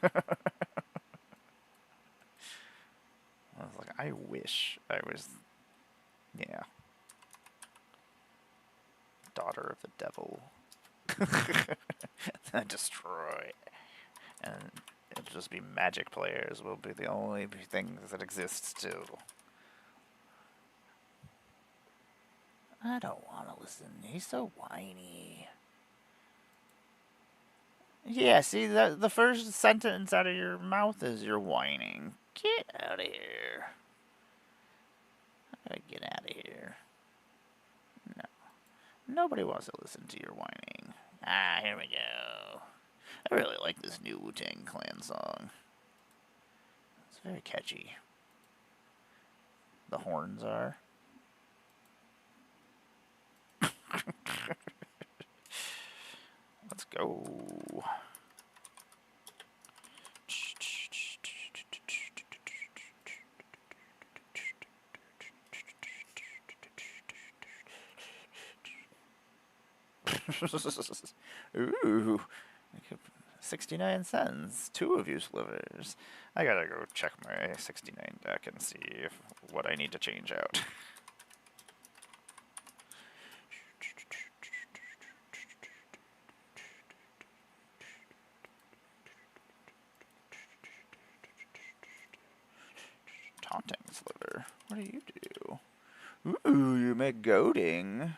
was like, I wish I was, yeah, daughter of the devil. And destroy. And it'll just be Magic players will be the only things that exist still. I don't want to listen. He's so whiny. Yeah, see, the first sentence out of your mouth is you're whining. Get out of here. I gotta get out of here. No. Nobody wants to listen to your whining. Ah, here we go. I really like this new Wu-Tang Clan song. It's very catchy. The horns are. Let's go. Ooh, 69 cents. 2 of you slivers. I gotta go check my 69 deck and see what I need to change out. Taunting sliver. What do you do? Ooh, you make goading.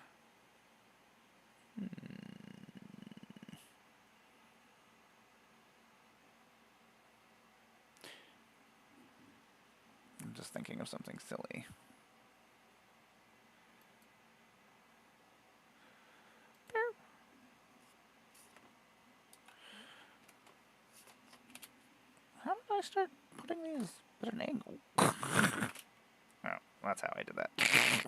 I'm just thinking of something silly. How did I start putting these at an angle? Oh, that's how I did that. I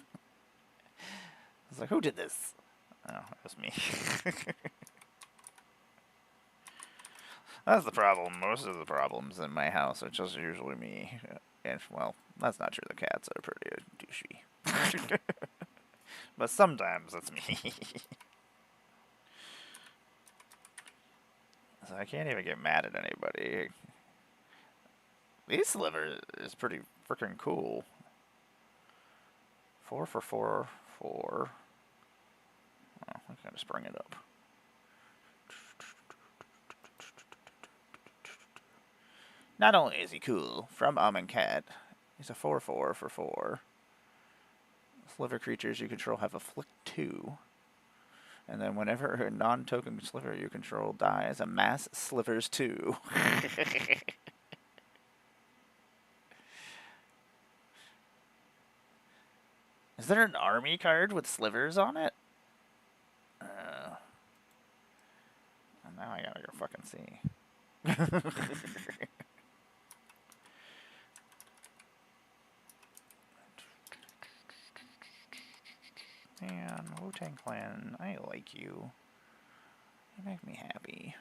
was like, who did this? Oh, it was me. That's the problem. Most of the problems in my house are just usually me. And, well, that's not true. The cats are pretty douchey. But sometimes it's me. So I can't even get mad at anybody. These slivers is pretty freaking cool. 4 for 4, 4. Oh, I can just bring it up. Not only is he cool, from Cat, he's a 4/4 for 4. Sliver creatures you control have a flick 2. And then whenever a non-token sliver you control dies, amass slivers 2. Is there an army card with slivers on it? Now I gotta go fucking see. Man, Wu-Tang Clan, I like you. You make me happy.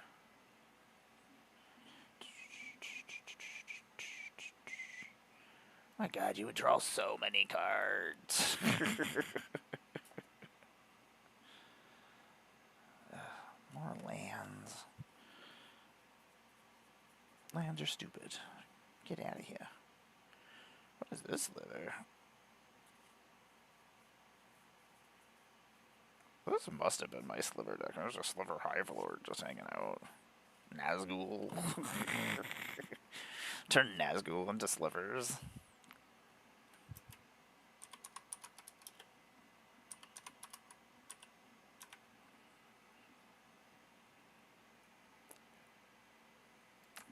My god, you would draw so many cards. More lands. Lands are stupid. Get out of here. What is this litter? This must have been my sliver deck. There's a sliver hive lord just hanging out. Nazgul. Turn Nazgul into slivers.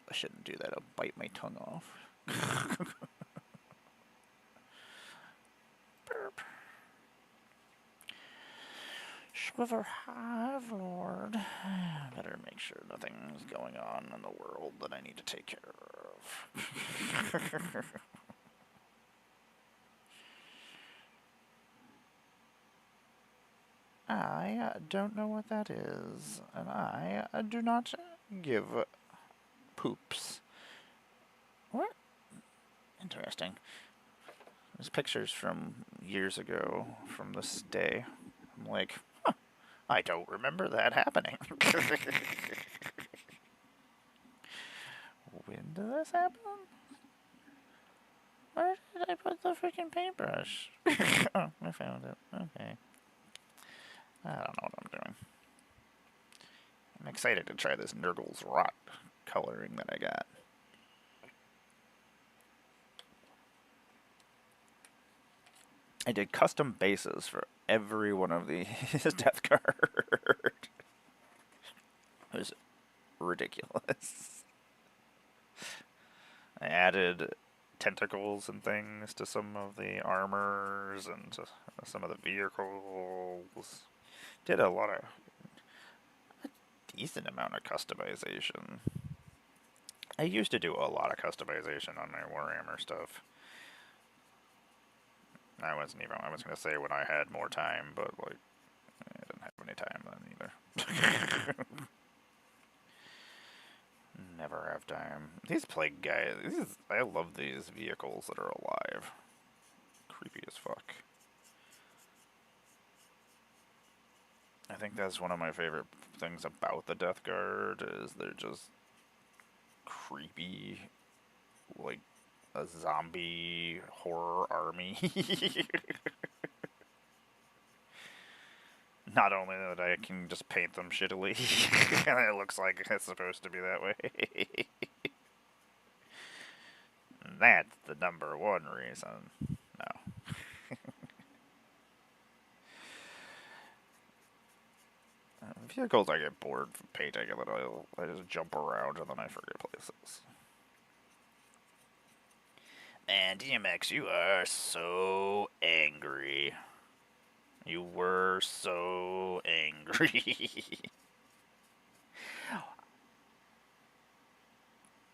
I shouldn't do that. I'll bite my tongue off. Burp. Sliver Hive Lord. Better make sure nothing's going on in the world that I need to take care of. I don't know what that is, and I do not give poops. What? Interesting. There's pictures from years ago from this day. I'm like, huh, I don't remember that happening. When did this happen? Where did I put the freaking paintbrush? Oh, I found it. Okay. I don't know what I'm doing. I'm excited to try this Nurgle's Rot coloring that I got. I did custom bases for every one of these death cards. It was ridiculous. I added tentacles and things to some of the armors and to some of the vehicles. Did a decent amount of customization. I used to do a lot of customization on my Warhammer stuff. I was going to say when I had more time, but like, I didn't have any time then either. Never have time. These plague guys, I love these vehicles that are alive. Creepy as fuck. I think that's one of my favorite things about the Death Guard is they're just creepy, like a zombie horror army. Not only that I can just paint them shittily, and it looks like it's supposed to be that way. That's the number one reason. No. Vehicles I get bored from painting and then I just jump around and then I forget places. Man, DMX, you are so angry. You were so angry.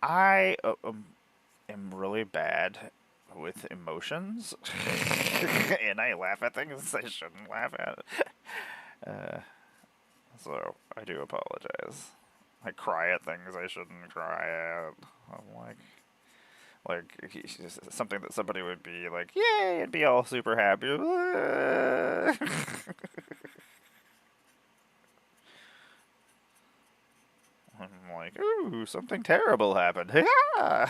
I am really bad with emotions, and I laugh at things I shouldn't laugh at. Uh, so I do apologize. I cry at things I shouldn't cry at. I'm like something that somebody would be like, "Yay!" and be all super happy. I'm like, "Ooh, something terrible happened." Yeah. I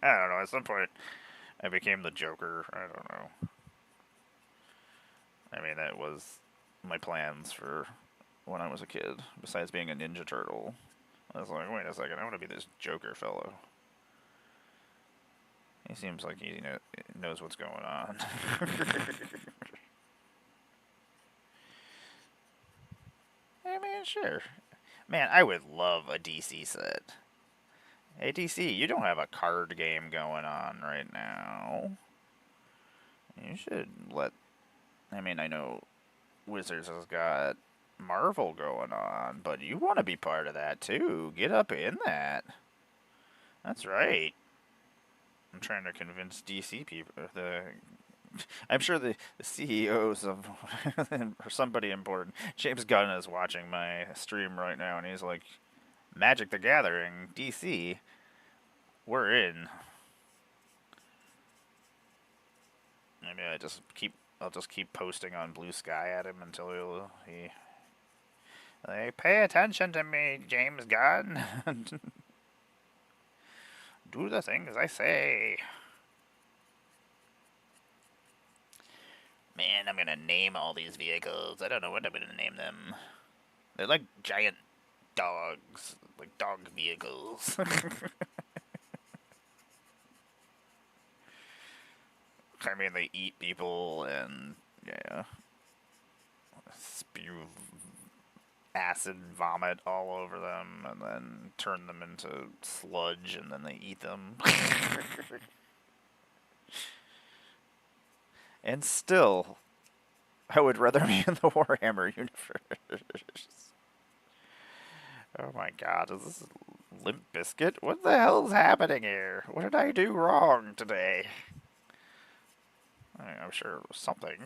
don't know. At some point, I became the Joker. I don't know. I mean, that was my plans for when I was a kid. Besides being a Ninja Turtle, I was like, wait a second, I want to be this Joker fellow. He seems like he knows what's going on. I mean, sure. Man, I would love a DC set. Hey, DC, you don't have a card game going on right now. You should let. I mean, I know Wizards has got Marvel going on, but you want to be part of that too. Get up in that. That's right. I'm trying to convince DC people. I'm sure the CEOs of or somebody important. James Gunn is watching my stream right now, and he's like, "Magic the Gathering, DC, we're in." Maybe I'll just keep posting on Blue Sky at him until he like, pay attention to me, James Gunn. Do the things I say. Man, I'm gonna name all these vehicles. I don't know what I'm gonna name them. They're like giant dogs, like dog vehicles. I mean, they eat people and yeah, spew acid vomit all over them, and then turn them into sludge, and then they eat them. And still, I would rather be in the Warhammer universe. Oh my god, is this Limp Biscuit? What the hell is happening here? What did I do wrong today? I'm sure it was something.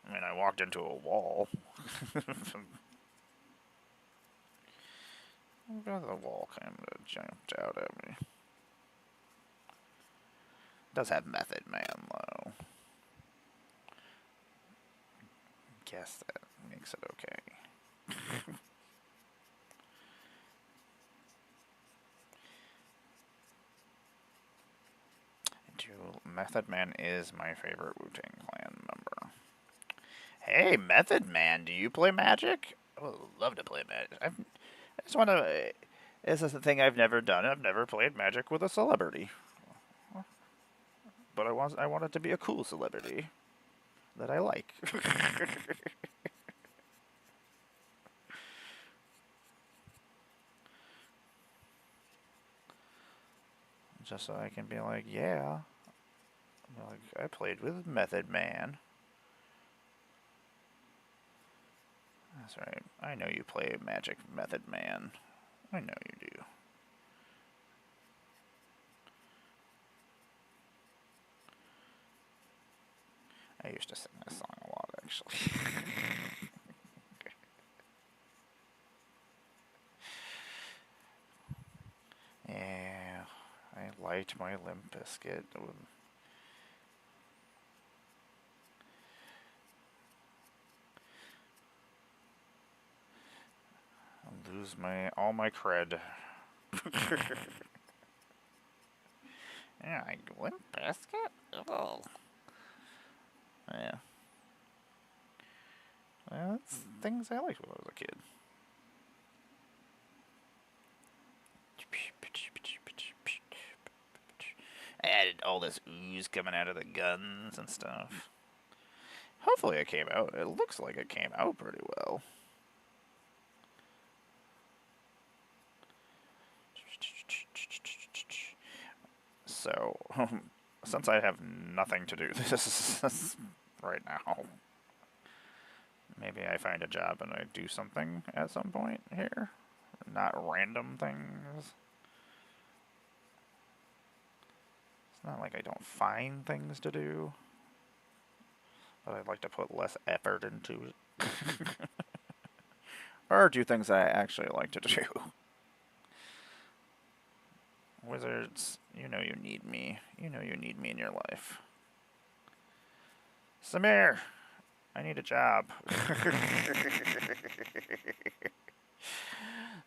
I mean, I walked into a wall. The wall kind of jumped out at me. It does have Method Man, though. Guess that makes it okay. Method Man is my favorite Wu-Tang Clan member. Hey, Method Man, do you play Magic? I would love to play Magic. I just want to. This is the thing I've never done. I've never played Magic with a celebrity, but I want it to be a cool celebrity that I like. Just so I can be like, yeah, like I played with Method Man. That's right. I know you play Magic, Method Man. I know you do. I used to sing this song a lot, actually. Yeah, I liked my Limp Bizkit. lose all my cred. Yeah, I went basket? Oh. Yeah. Well, that's things I liked when I was a kid. I added all this ooze coming out of the guns and stuff. Hopefully it came out. It looks like it came out pretty well. So, since I have nothing to do this right now, maybe I find a job and I do something at some point here. Not random things. It's not like I don't find things to do, but I'd like to put less effort into it. Or do things I actually like to do. Wizards, you know you need me. You know you need me in your life. Samir, I need a job.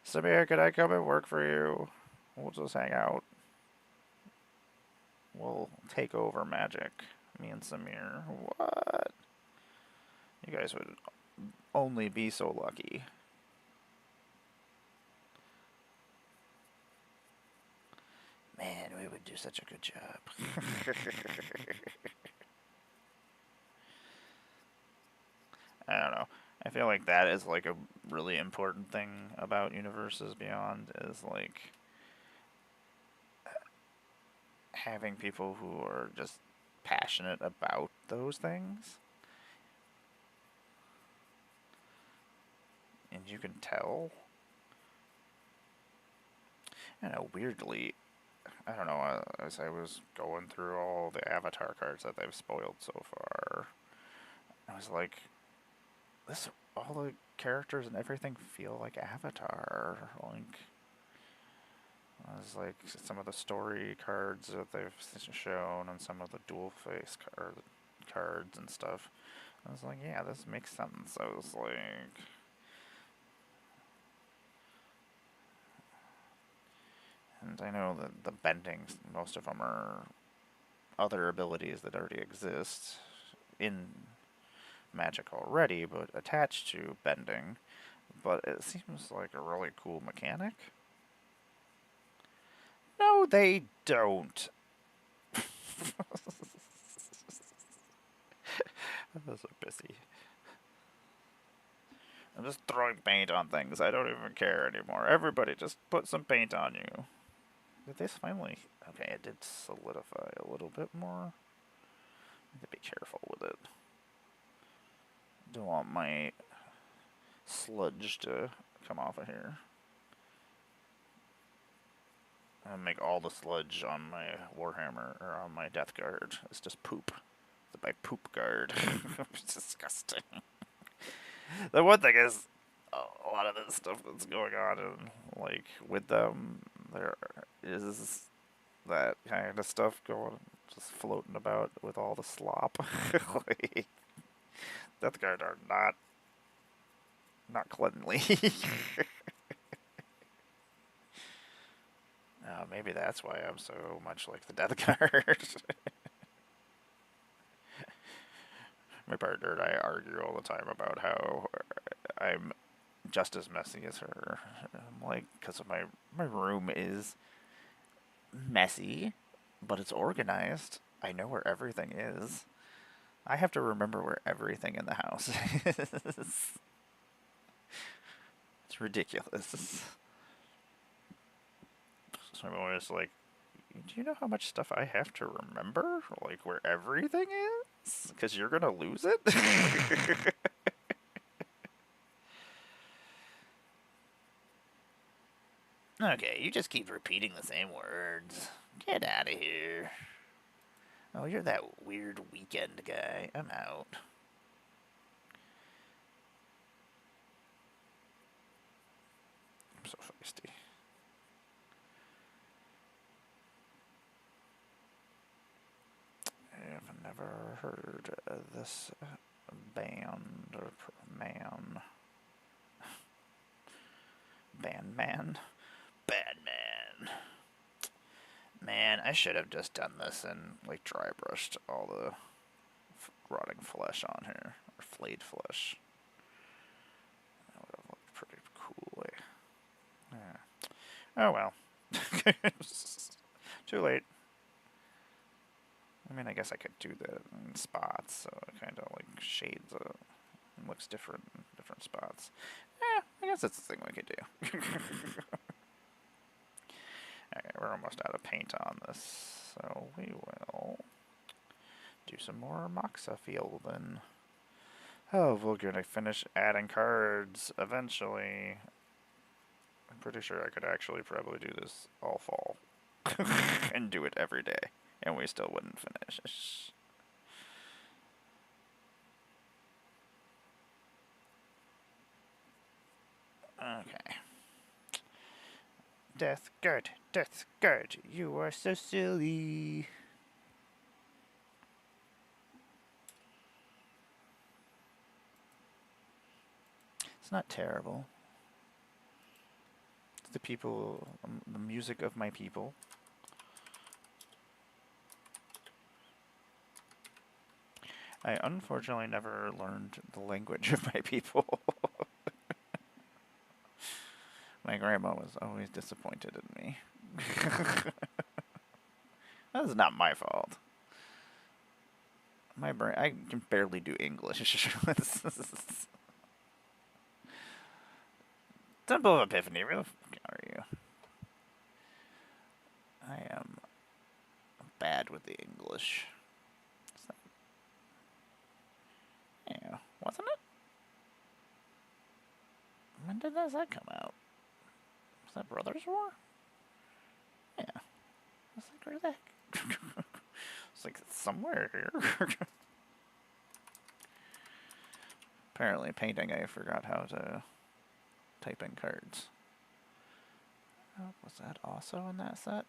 Samir, could I come and work for you? We'll just hang out. We'll take over magic. Me and Samir. What? You guys would only be so lucky. Man, we would do such a good job. I don't know. I feel like that is like a really important thing about Universes Beyond is like having people who are just passionate about those things. And you can tell. I know, weirdly, I don't know, as I was going through all the Avatar cards that they've spoiled so far, I was like, all the characters and everything feel like Avatar. Like, it was like some of the story cards that they've shown and some of the dual face cards and stuff. I was like, yeah, this makes sense. I was like, and I know that the bendings, most of them are other abilities that already exist in Magic already, but attached to bending. But it seems like a really cool mechanic. No, they don't. I'm so busy. I'm just throwing paint on things. I don't even care anymore. Everybody just put some paint on you. Did this finally... Okay, it did solidify a little bit more. I need to be careful with it. Don't want my sludge to come off of here. I'm gonna make all the sludge on my Warhammer, or on my Death Guard. It's just poop. It's my poop guard. It's disgusting. The one thing is, a lot of this stuff that's going on, and like with them, there is that kind of stuff going, just floating about with all the slop. Like, Death Guard are not cleanly. Maybe that's why I'm so much like the Death Guard. My partner and I argue all the time about how I'm just as messy as her. I'm like, because my room is messy, but it's organized. I know where everything is. I have to remember where everything in the house is. It's ridiculous. So I'm always like, do you know how much stuff I have to remember? Like, where everything is? Because you're gonna lose it? Okay, you just keep repeating the same words. Get out of here. Oh, you're that weird weekend guy. I'm out. I'm so feisty. I've never heard of this band or man. Bandman. Bandman. Man, I should have just done this and like dry brushed all the rotting flesh on here, or flayed flesh. That would have looked pretty cool. Yeah. Oh well. Too late. I mean, I guess I could do that in spots, so it kind of like shades and looks different in different spots. I guess that's the thing we could do. Okay, we're almost out of paint on this, so we will do some more Moxfielding. Oh, we're gonna finish adding cards eventually. I'm pretty sure I could actually probably do this all fall and do it every day, and we still wouldn't finish. Okay. Death guard, you are so silly. It's not terrible. It's the people, the music of my people. I unfortunately never learned the language of my people. My grandma was always disappointed in me. That is not my fault. My brain, I can barely do English. Temple of Epiphany, real are you? I am bad with the English. Yeah, wasn't it? When did that come out? Was that Brothers War? Yeah. I was like, where's that? It's like somewhere here. Apparently, painting, I forgot how to type in cards. Oh, was that also in that set?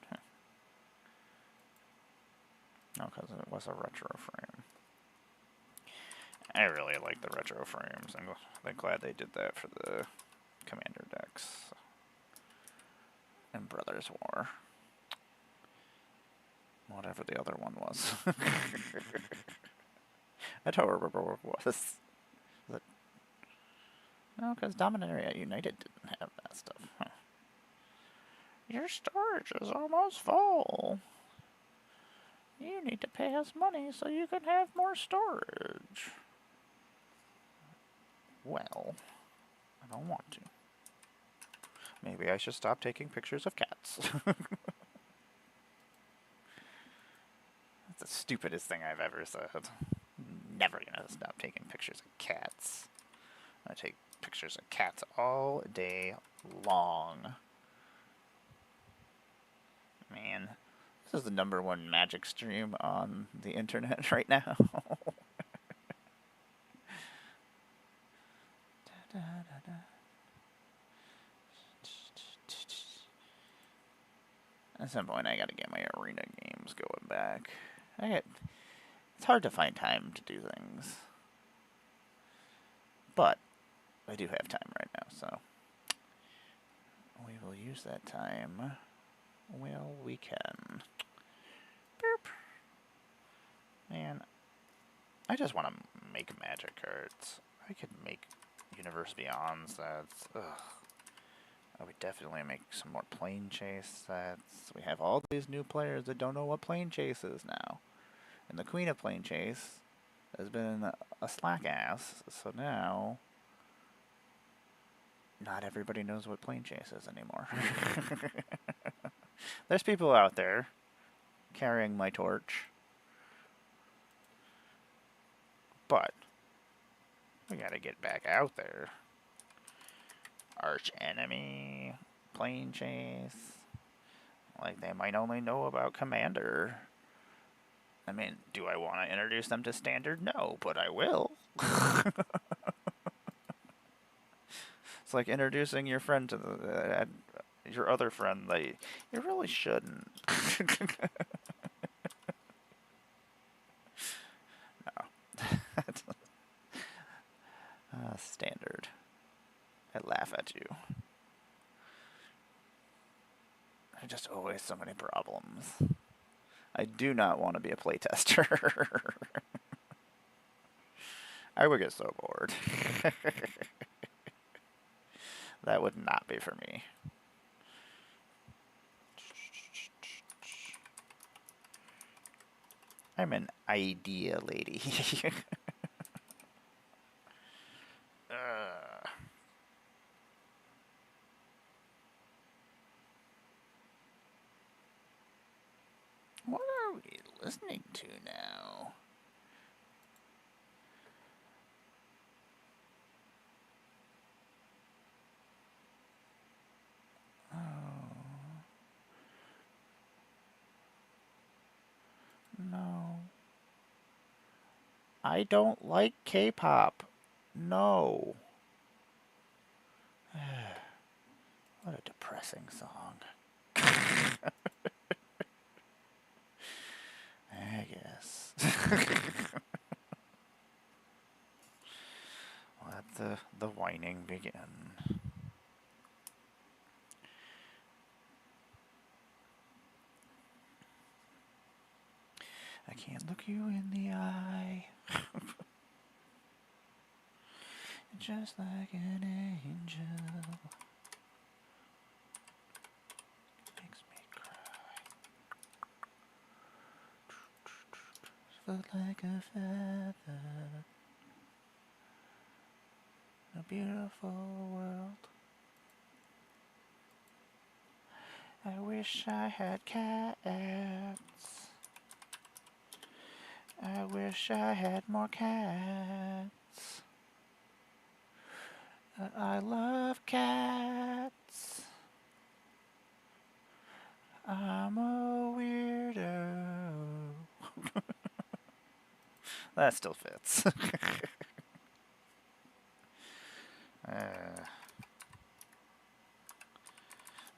No, because it was a retro frame. I really like the retro frames. I'm glad they did that for the Commander decks and Brothers War. Whatever the other one was. I don't remember what it was. Was it? No, because Dominaria United didn't have that stuff. Huh. Your storage is almost full. You need to pay us money so you can have more storage. Well, I don't want to. Maybe I should stop taking pictures of cats. That's the stupidest thing I've ever said. Never gonna stop taking pictures of cats. I take pictures of cats all day long. Man, this is the #1 magic stream on the internet right now. At some point, I gotta get my arena games going back. It's hard to find time to do things. But I do have time right now, so we will use that time well we can. Boop. Man, I just want to make magic cards. I could make Universe Beyond sets. Ugh. I would definitely make some more Plane Chase sets. We have all these new players that don't know what Plane Chase is now. And the Queen of Plane Chase has been a slack ass, so now not everybody knows what Plane Chase is anymore. There's people out there carrying my torch, but we gotta get back out there. Arch enemy, Plane Chase. Like, they might only know about Commander. I mean, do I want to introduce them to Standard? No, but I will. It's like introducing your friend to your other friend. You really shouldn't. No. Standard. I laugh at you. Just always so many problems. I do not want to be a playtester. I would get so bored. That would not be for me. I'm an idea lady. What are we listening to now? Oh. No. I don't like K-pop. No. What a depressing song. I guess. Let the whining begin. I can't look you in the eye. Just like an angel. Makes me cry. Float like a feather. A beautiful world. I wish I had cats. I wish I had more cats. I love cats. I'm a weirdo. That still fits. I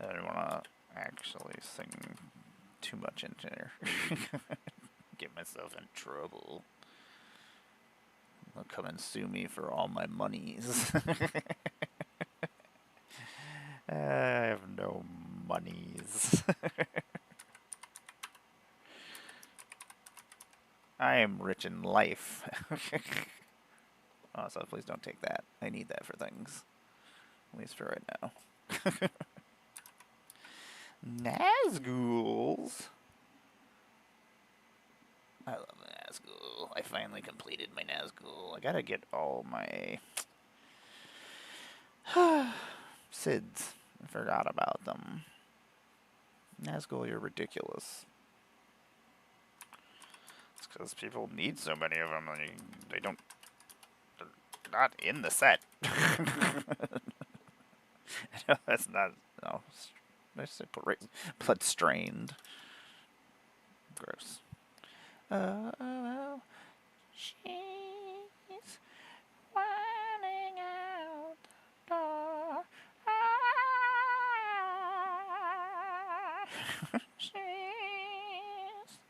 don't want to actually sing too much into there. Get myself in trouble. They'll come and sue me for all my monies. I have no monies. I am rich in life. Oh, so please don't take that. I need that for things. At least for right now. Nazguls. I love Nazgul. I finally completed my Nazgul. I gotta get all my SIDS. I forgot about them. Nazgul, you're ridiculous. It's because people need so many of them. They don't. They're not in the set. No, that's not. No. I said blood strained. Gross. Oh, she's running out the door. She's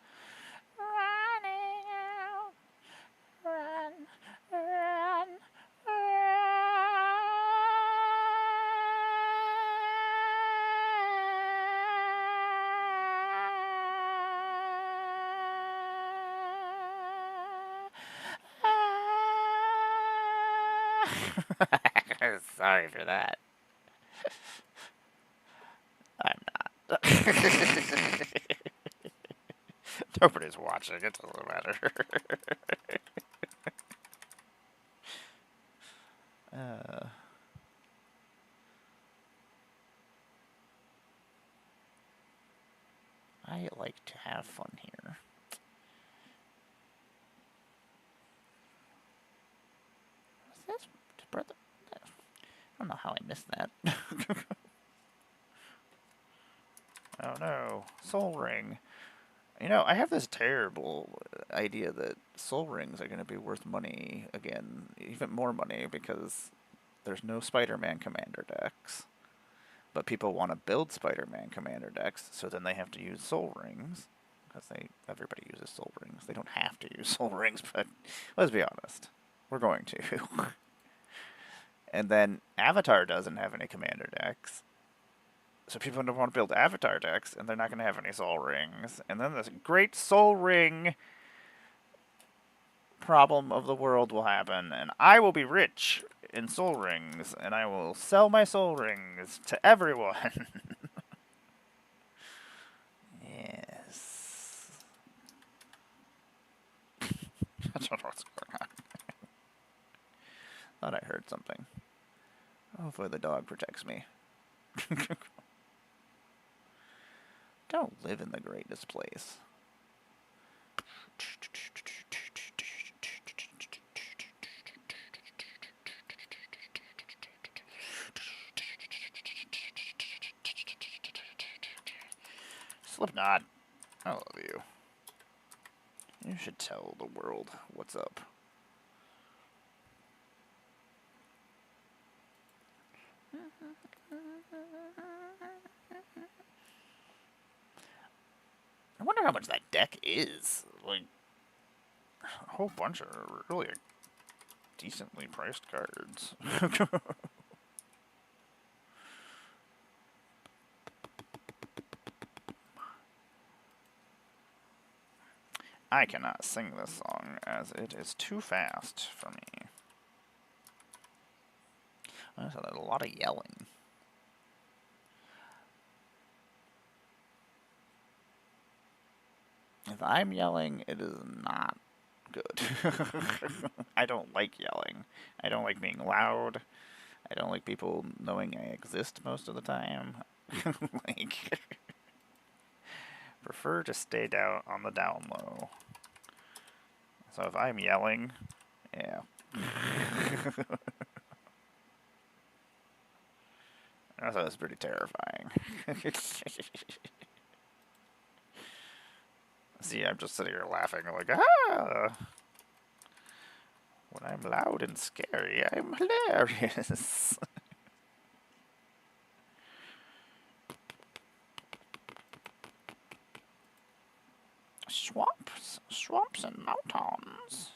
running out. Run, run, run. Sorry for that. I'm not. Nobody's watching. It doesn't matter. I like to have fun here. What's this? Brother? I don't know how I missed that. Oh no. Soul Ring. You know, I have this terrible idea that soul rings are going to be worth money again, even more money, because there's no Spider-Man commander decks. But people want to build Spider-Man commander decks, so then they have to use soul rings, because everybody uses soul rings. They don't have to use soul rings, but let's be honest, we're going to. And then Avatar doesn't have any commander decks. So people don't want to build avatar decks, and they're not going to have any soul rings. And then this great soul ring problem of the world will happen, and I will be rich in soul rings, and I will sell my soul rings to everyone. Yes. I don't know what's going on. Thought I heard something. Hopefully the dog protects me. Don't live in the greatest place. Slipknot, I love you. You should tell the world what's up. I wonder how much that deck is. Like, a whole bunch of really decently priced cards. I cannot sing this song as it is too fast for me. I said a lot of yelling. If I'm yelling, it is not good. I don't like yelling. I don't like being loud. I don't like people knowing I exist most of the time. Like, prefer to stay down on the down low. So if I'm yelling, yeah. I thought it was pretty terrifying. See, I'm just sitting here laughing like, ah! When I'm loud and scary, I'm hilarious. Swamps and mountains.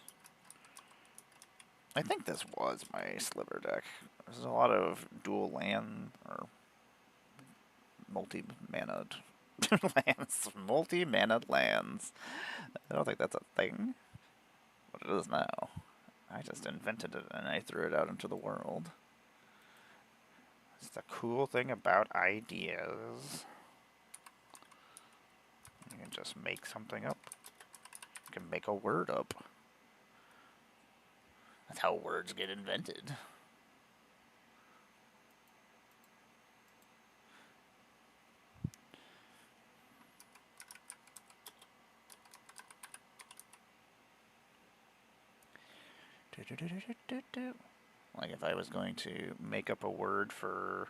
I think this was my sliver deck. There's a lot of dual land or multi-manad lands. Multi-manad lands. I don't think that's a thing, but it is now. I just invented it and I threw it out into the world. It's the cool thing about ideas. You can just make something up. You can make a word up. That's how words get invented. Like if I was going to make up a word for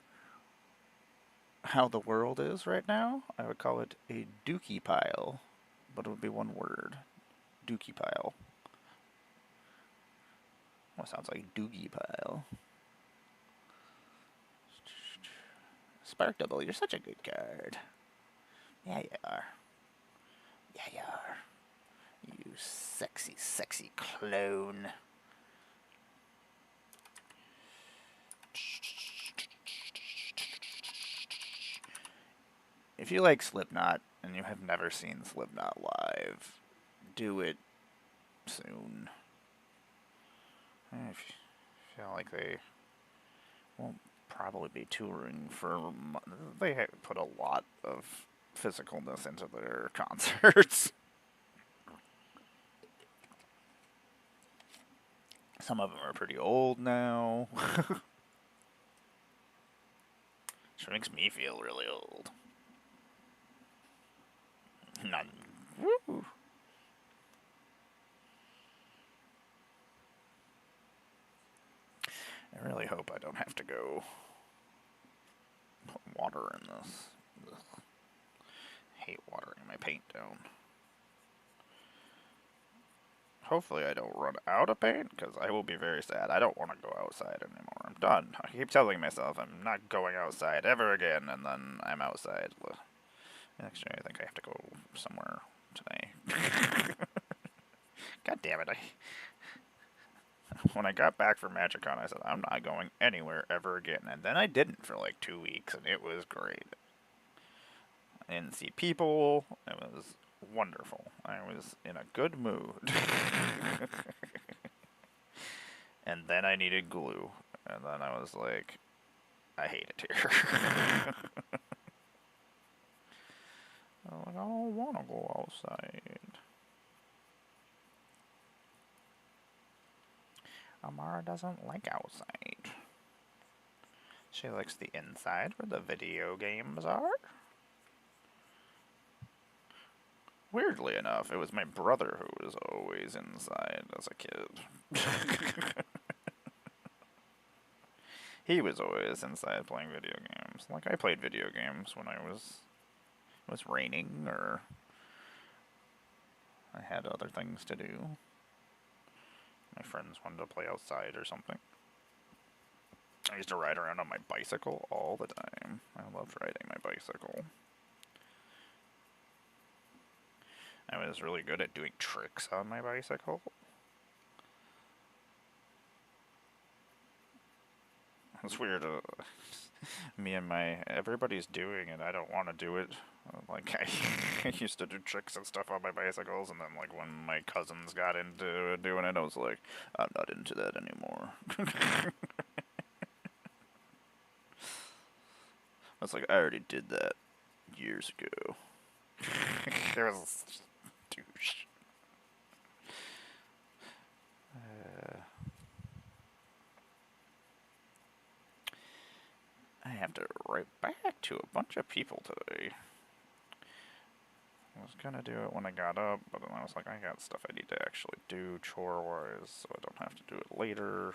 how the world is right now, I would call it a dookie pile. But it would be one word. Dookie pile. Well, sounds like doogie pile. Spark Double, you're such a good card. Yeah, you are. Yeah, you are. You sexy, sexy clone. If you like Slipknot and you have never seen Slipknot live, do it soon. I feel like they won't probably be touring for. They put a lot of physicalness into their concerts. Some of them are pretty old now. Which makes me feel really old. None. Woo! I really hope I don't have to go put water in this. Ugh. Hate watering my paint down. Hopefully I don't run out of paint, because I will be very sad. I don't want to go outside anymore. I'm done. I keep telling myself I'm not going outside ever again, and then I'm outside. Actually, I think I have to go somewhere today. God damn it. When I got back from MagicCon, I said, I'm not going anywhere ever again. And then I didn't for like 2 weeks, and it was great. and see people. It was wonderful. I was in a good mood. And then I needed glue. And then I was like, I hate it here. I was like, I don't want to go outside. Amara doesn't like outside. She likes the inside where the video games are. Weirdly enough, it was my brother who was always inside as a kid. He was always inside playing video games. Like, I played video games when it was raining or I had other things to do. My friends wanted to play outside or something. I used to ride around on my bicycle all the time. I loved riding my bicycle. I was really good at doing tricks on my bicycle. It's weird. Everybody's doing it. I don't want to do it. Like, I used to do tricks and stuff on my bicycles, and then, like, when my cousins got into doing it, I was like, I'm not into that anymore. I was like, I already did that years ago. It was douche. I have to write back to a bunch of people today. I was gonna do it when I got up, but then I was like, I got stuff I need to actually do chore-wise, so I don't have to do it later.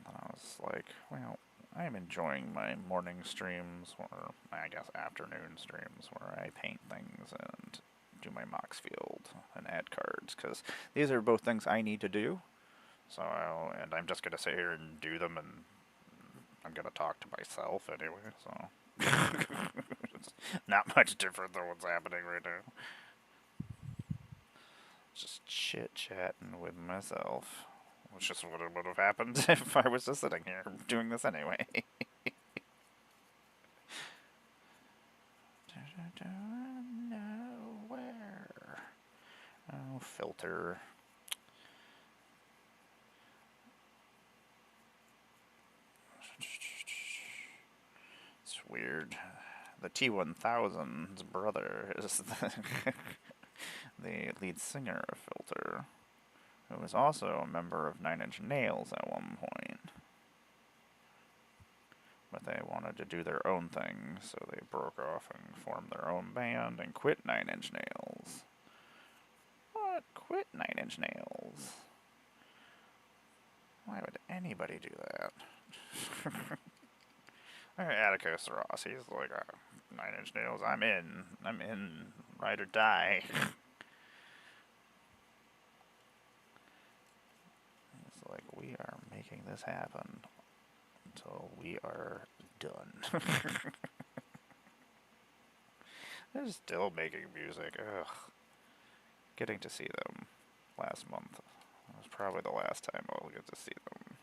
And I was like, well, I am enjoying my morning streams, or I guess afternoon streams, where I paint things and do my Moxfield and add cards, because these are both things I need to do. So, and I'm just gonna sit here and do them, and I'm gonna talk to myself anyway, so. It's not much different than what's happening right now. Just chit-chatting with myself. Which is what would have happened if I was just sitting here doing this anyway. Nowhere. Oh, filter. It's weird. The T-1000's brother is the lead singer of Filter, who was also a member of Nine Inch Nails at one point. But they wanted to do their own thing, so they broke off and formed their own band and quit Nine Inch Nails. What? Quit Nine Inch Nails? Why would anybody do that? Atticus Ross, he's like, Nine Inch Nails, I'm in, ride or die. It's like, we are making this happen until we are done. They're still making music, ugh. Getting to see them last month was probably the last time I'll get to see them.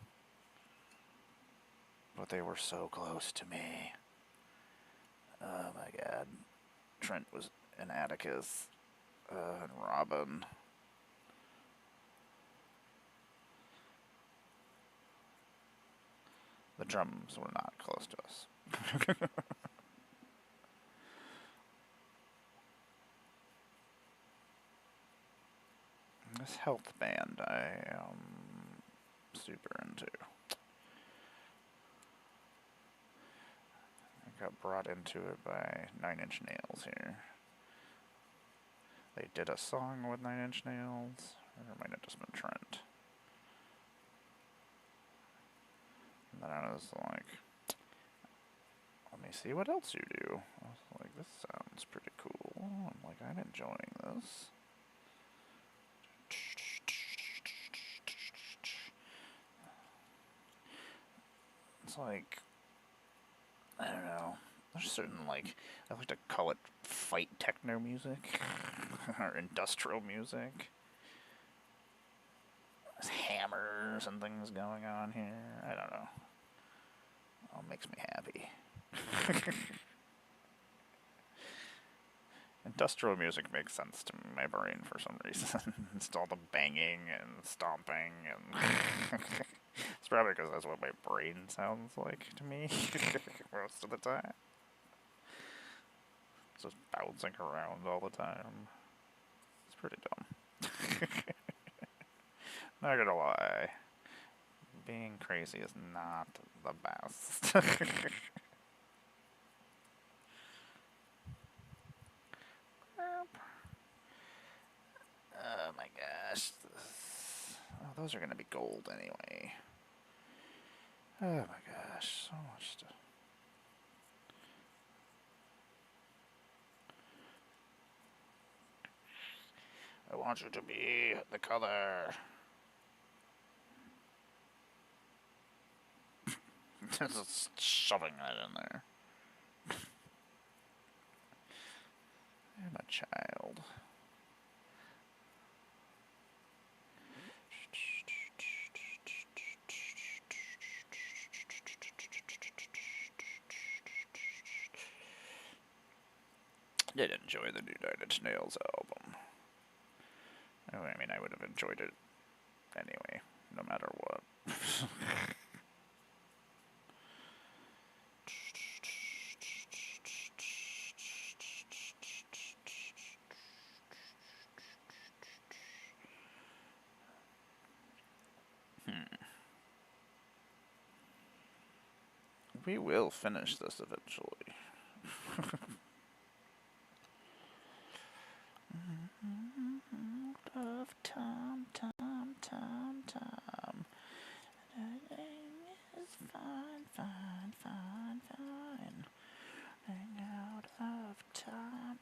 But they were so close to me. Oh my god. Trent was an Atticus, and Robin. The drums were not close to us. This health band I am super into. I got brought into it by Nine Inch Nails here. They did a song with Nine Inch Nails, or it might have just been Trent. And then I was like, let me see what else you do. I was like, this sounds pretty cool. I'm like, I'm enjoying this. It's like, I don't know. There's certain, like, I like to call it fight techno music, or industrial music. There's hammers and things going on here. I don't know. It all makes me happy. industrial music makes sense to my brain for some reason. It's all the banging and stomping, and it's probably because that's what my brain sounds like to me most of the time. It's just bouncing around all the time. It's pretty dumb. Not gonna lie. Being crazy is not the best. Oh my gosh. Oh, those are gonna be gold anyway. Oh my gosh, so much stuff. I want you to be the color. Just shoving that in there. I'm a child. Did enjoy the new Nine Inch Nails album. Oh, I mean, I would have enjoyed it anyway, no matter what. We will finish this eventually. Of time. Everything is fine. Hang out of time.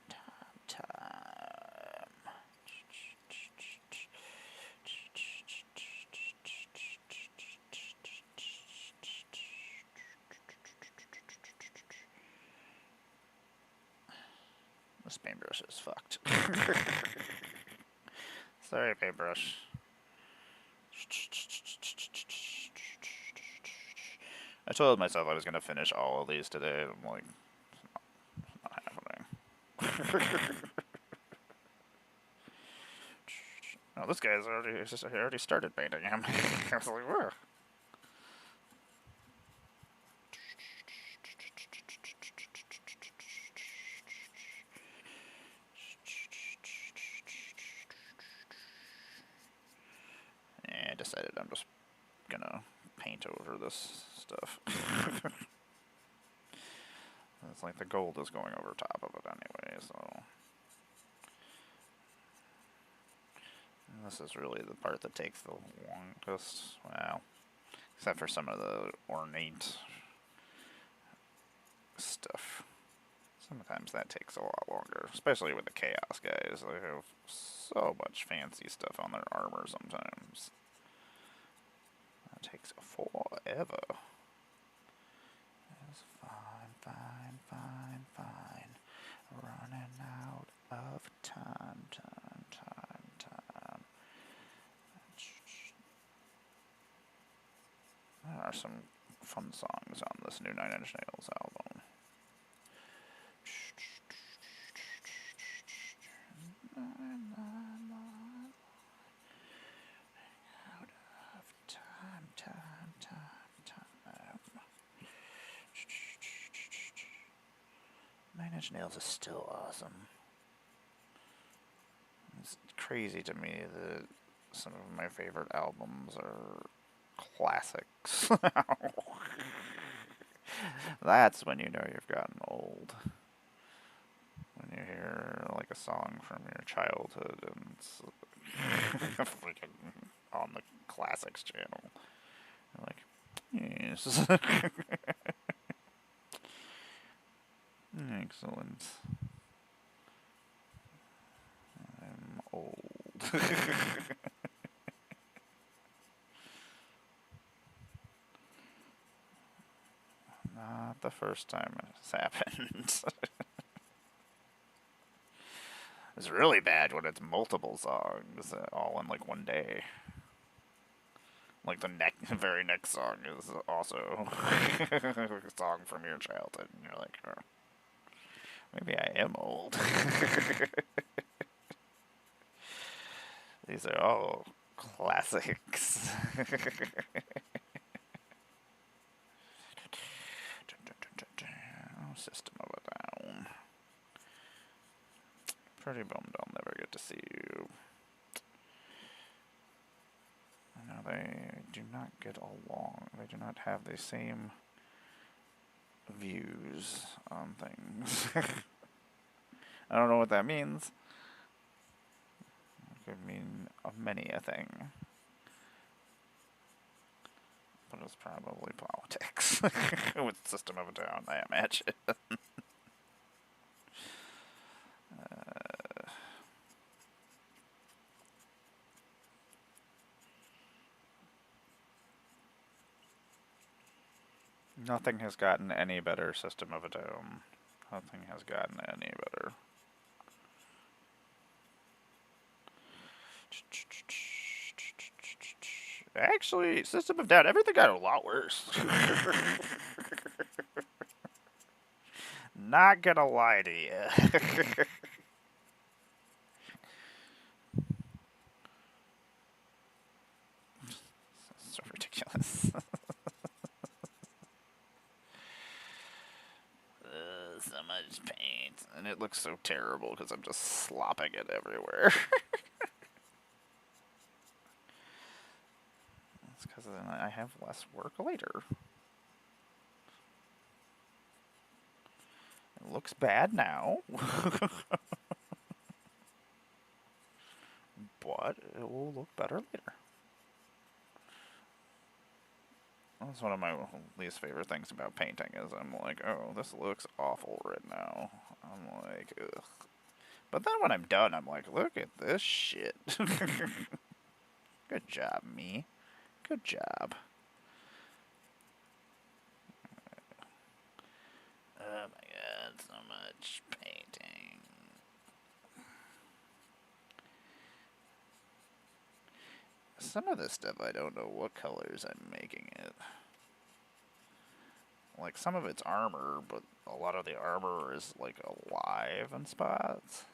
This paintbrush is fucked. Sorry, paintbrush. I told myself I was gonna finish all of these today. I'm like, it's not happening. Oh, this guy's already started painting him. I was like, whoa. I decided I'm just gonna paint over this stuff. It's like the gold is going over top of it anyway, so. And this is really the part that takes the longest. Well, except for some of the ornate stuff. Sometimes that takes a lot longer, especially with the Chaos guys. They have so much fancy stuff on their armor sometimes. That takes forever. It's fine. Running out of time. There are some fun songs on this new Nine Inch Nails album. Out of time. Nine Inch Nails is still awesome. It's crazy to me that some of my favorite albums are classics. That's when you know you've gotten old. When you hear like a song from your childhood and it's freaking on the classics channel. You're like, yes. Excellent. I'm old. Not the first time it's happened. It's really bad when it's multiple songs all in like one day. Like the very next song is also a song from your childhood, and you're like, oh, Maybe I am old. These are all classics. System of a Down. Pretty bummed I'll never get to see you. No, they do not get along. They do not have the same views on things. I don't know what that means. It could mean many a thing. But it's probably politics. With System of a Down, I imagine. Nothing has gotten any better, System of a Down. Nothing has gotten any better. Actually, System of a Down, everything got a lot worse. Not gonna lie to you. So ridiculous. So much paint. And it looks so terrible because I'm just slopping it everywhere. That's because then I have less work later. It looks bad now. But it will look better later. That's one of my least favorite things about painting is I'm like, oh, this looks awful right now. I'm like, ugh. But then when I'm done, I'm like, look at this shit. Good job, me. Good job. Oh my god, so much painting. Some of this stuff I don't know what colors I'm making it. Like, some of it's armor, but a lot of the armor is, like, alive in spots.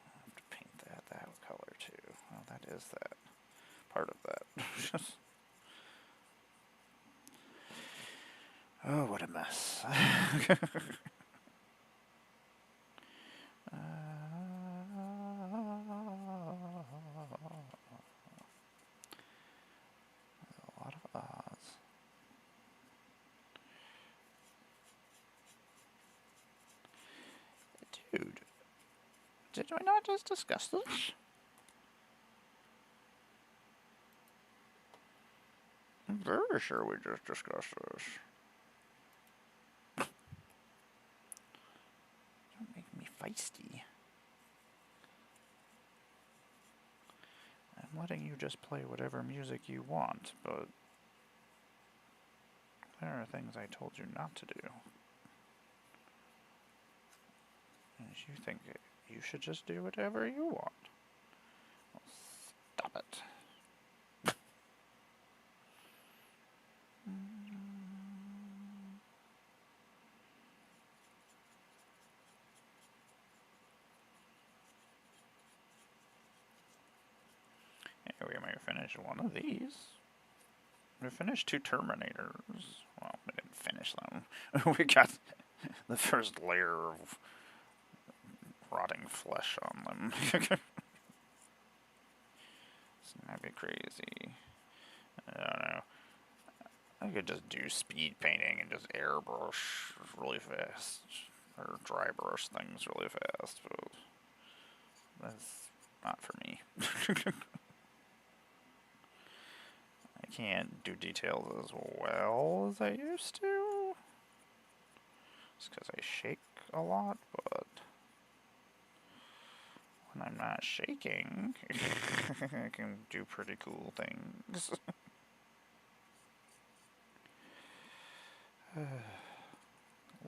I have to paint that color, too. Well, that is that. Part of that. Oh, what a mess. A lot of odds. Dude, did we not just discuss this? I'm very sure we just discussed this. Don't make me feisty. I'm letting you just play whatever music you want, but there are things I told you not to do. And you think you should just do whatever you want. Well, stop it. Yeah, we might finish one of these. We finished 2 Terminators. Well, we didn't finish them. We got the first layer of rotting flesh on them. This might be crazy. I don't know. I could just do speed painting and just airbrush really fast. Or dry brush things really fast, but that's not for me. I can't do details as well as I used to. It's because I shake a lot, but when I'm not shaking, I can do pretty cool things.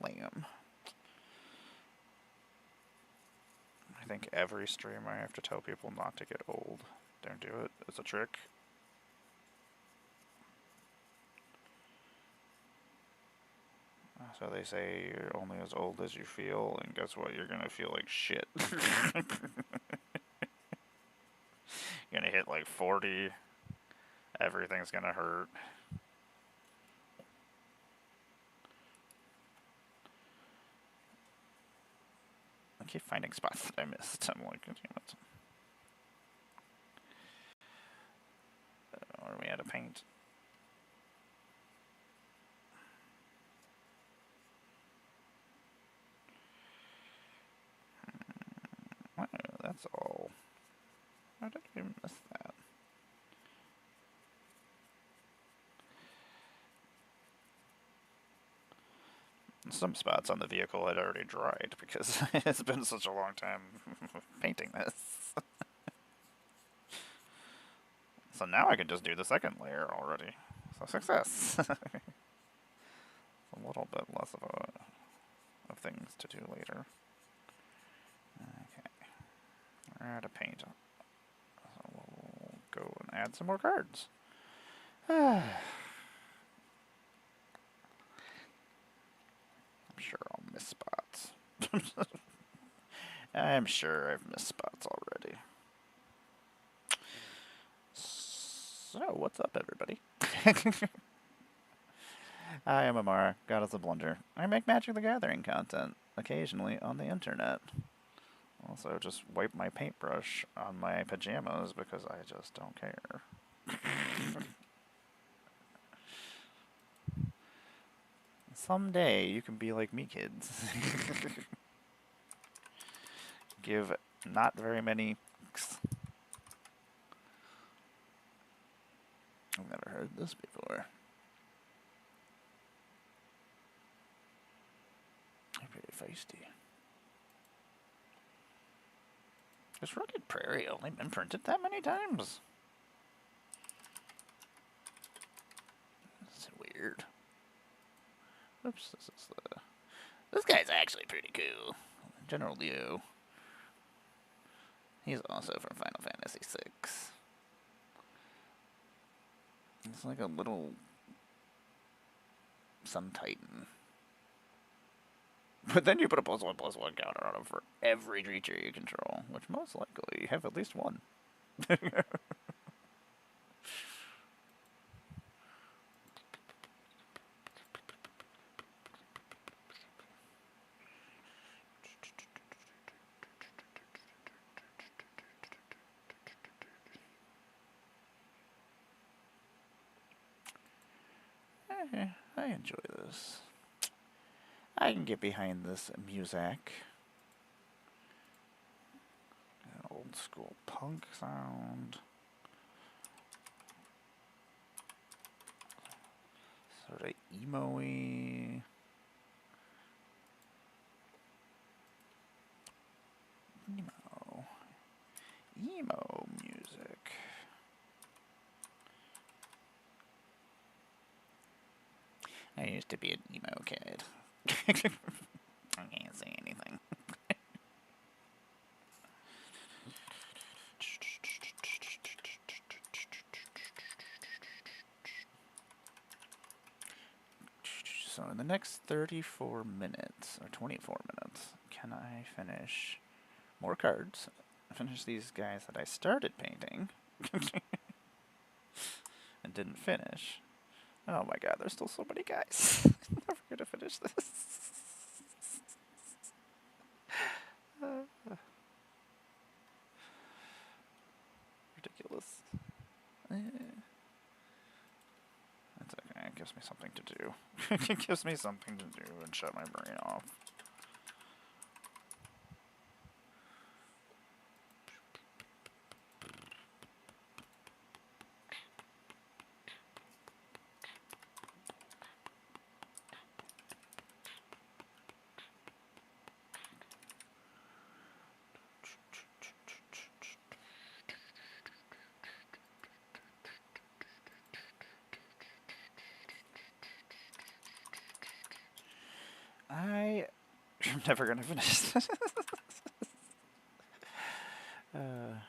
Lame. I think every stream I have to tell people not to get old. Don't do it. It's a trick. So they say you're only as old as you feel, and guess what? You're gonna feel like shit. You're gonna hit like 40. Everything's gonna hurt. I keep finding spots that I missed. I'm like, damn it. Are we out of paint? Oh, that's all. How did I miss that? Some spots on the vehicle had already dried because it's been such a long time painting this. So now I can just do the second layer already. So success. A little bit less of things to do later. Okay. We're out of paint. So we'll go and add some more cards. I'm sure I'll miss spots. I'm sure I've missed spots already. So, what's up, everybody? I am Amara, Goddess of Blunder. I make Magic the Gathering content, occasionally on the internet. Also, just wipe my paintbrush on my pajamas because I just don't care. Someday you can be like me, kids. Give not very many. I've never heard this before. They're pretty feisty. Has Rugged Prairie only been printed that many times? That's weird. Oops, this is the... This guy's actually pretty cool. General Leo. He's also from Final Fantasy VI. It's like a little Sun Titan. But then you put a +1/+1 counter on him for every creature you control, which most likely you have at least one. I enjoy this. I can get behind this music. An old school punk sound. Sort of emo-y. Emo music. I used to be an emo kid. I can't say anything. So in the next 34 minutes, or 24 minutes, can I finish more cards? Finish these guys that I started painting and didn't finish. Oh my god, there's still so many guys. I'm never gonna finish this. Ridiculous. That's okay, it gives me something to do. It gives me something to do and shut my brain off. I'm never gonna finish this. I'll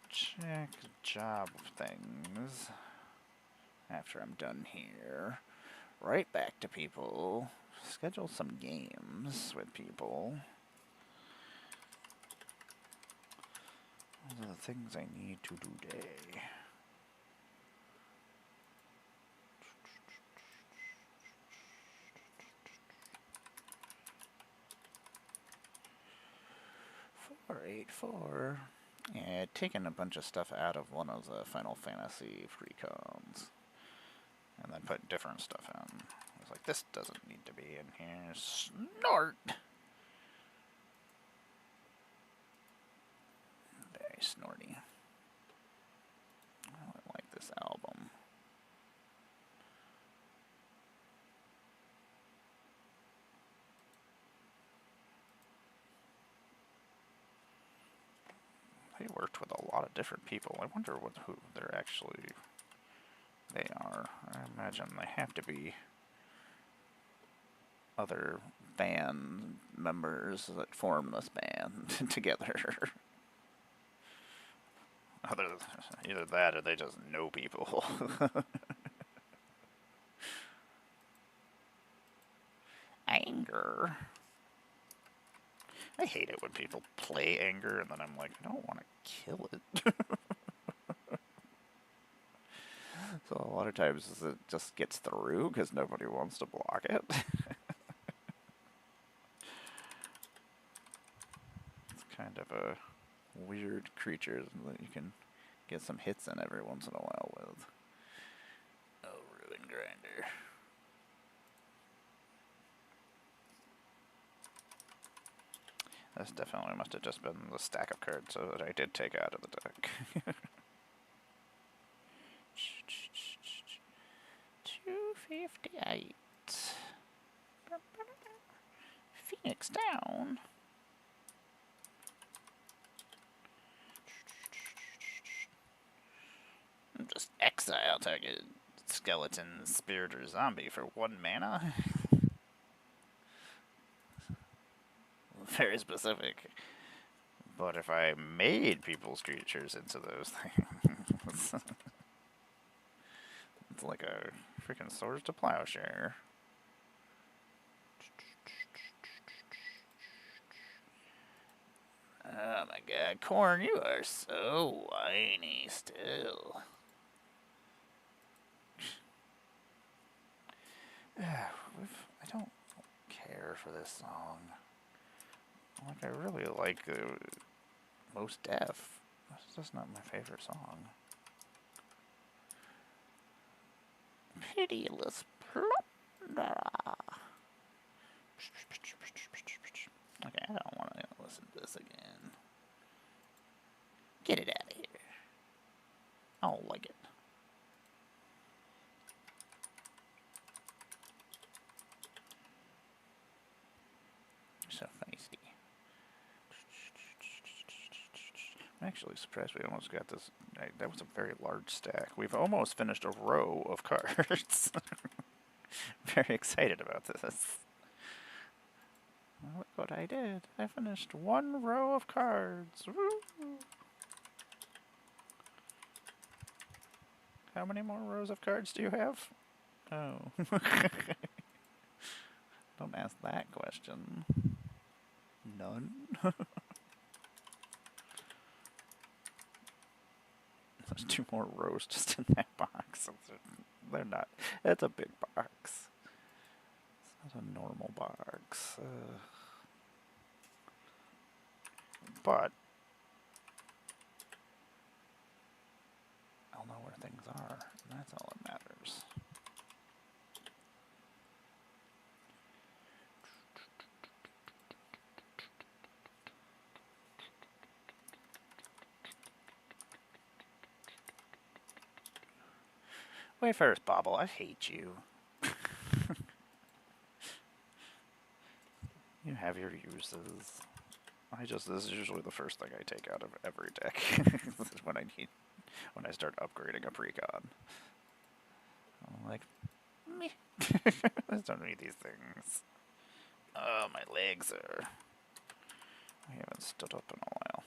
check job things. after I'm done here. Right back to people. Schedule some games with people. Those are the things I need to do today. $484. Yeah, taking a bunch of stuff out of one of the Final Fantasy precons. And then put different stuff in. I was like, this doesn't need to be in here. Snort! Very snorty. I don't like this album. They worked with a lot of different people. I wonder who they're actually... They are. I imagine they have to be other band members that form this band together. Either that or they just know people. Anger. I hate it when people play Anger and then I'm like, I don't want to kill it. So a lot of times it just gets through because nobody wants to block it. It's kind of a weird creature that you can get some hits in every once in a while with. Oh, Ruin Grinder. This definitely must have just been the stack of cards that I did take out of the deck. 258. Phoenix down. Just exile target skeleton, spirit, or zombie for 1 mana. Very specific. But if I made people's creatures into those things, it's like a freaking Swords to Plowshare. Oh my god, Corn, you are so whiny still. I don't care for this song. Like, I really like Most Def. It's just not my favorite song. Pitiless Plunder. Okay, I don't want to listen to this again. Get it out of here. I don't like it. So feisty. I'm actually surprised we almost got this. That was a very large stack. We've almost finished a row of cards. Very excited about this. Look what I did. I finished 1 row of cards. Woo! How many more rows of cards do you have? Oh. Don't ask that question. None? There's 2 more rows just in that box. They're not. It's a big box. It's not a normal box. But I'll know where things are, and that's all that matters. Wait first, Bobble. I hate you. You have your uses. This is usually the first thing I take out of every deck. This is when I start upgrading a precon. I'm like, meh. I just don't need these things. Oh, my legs are... I haven't stood up in a while.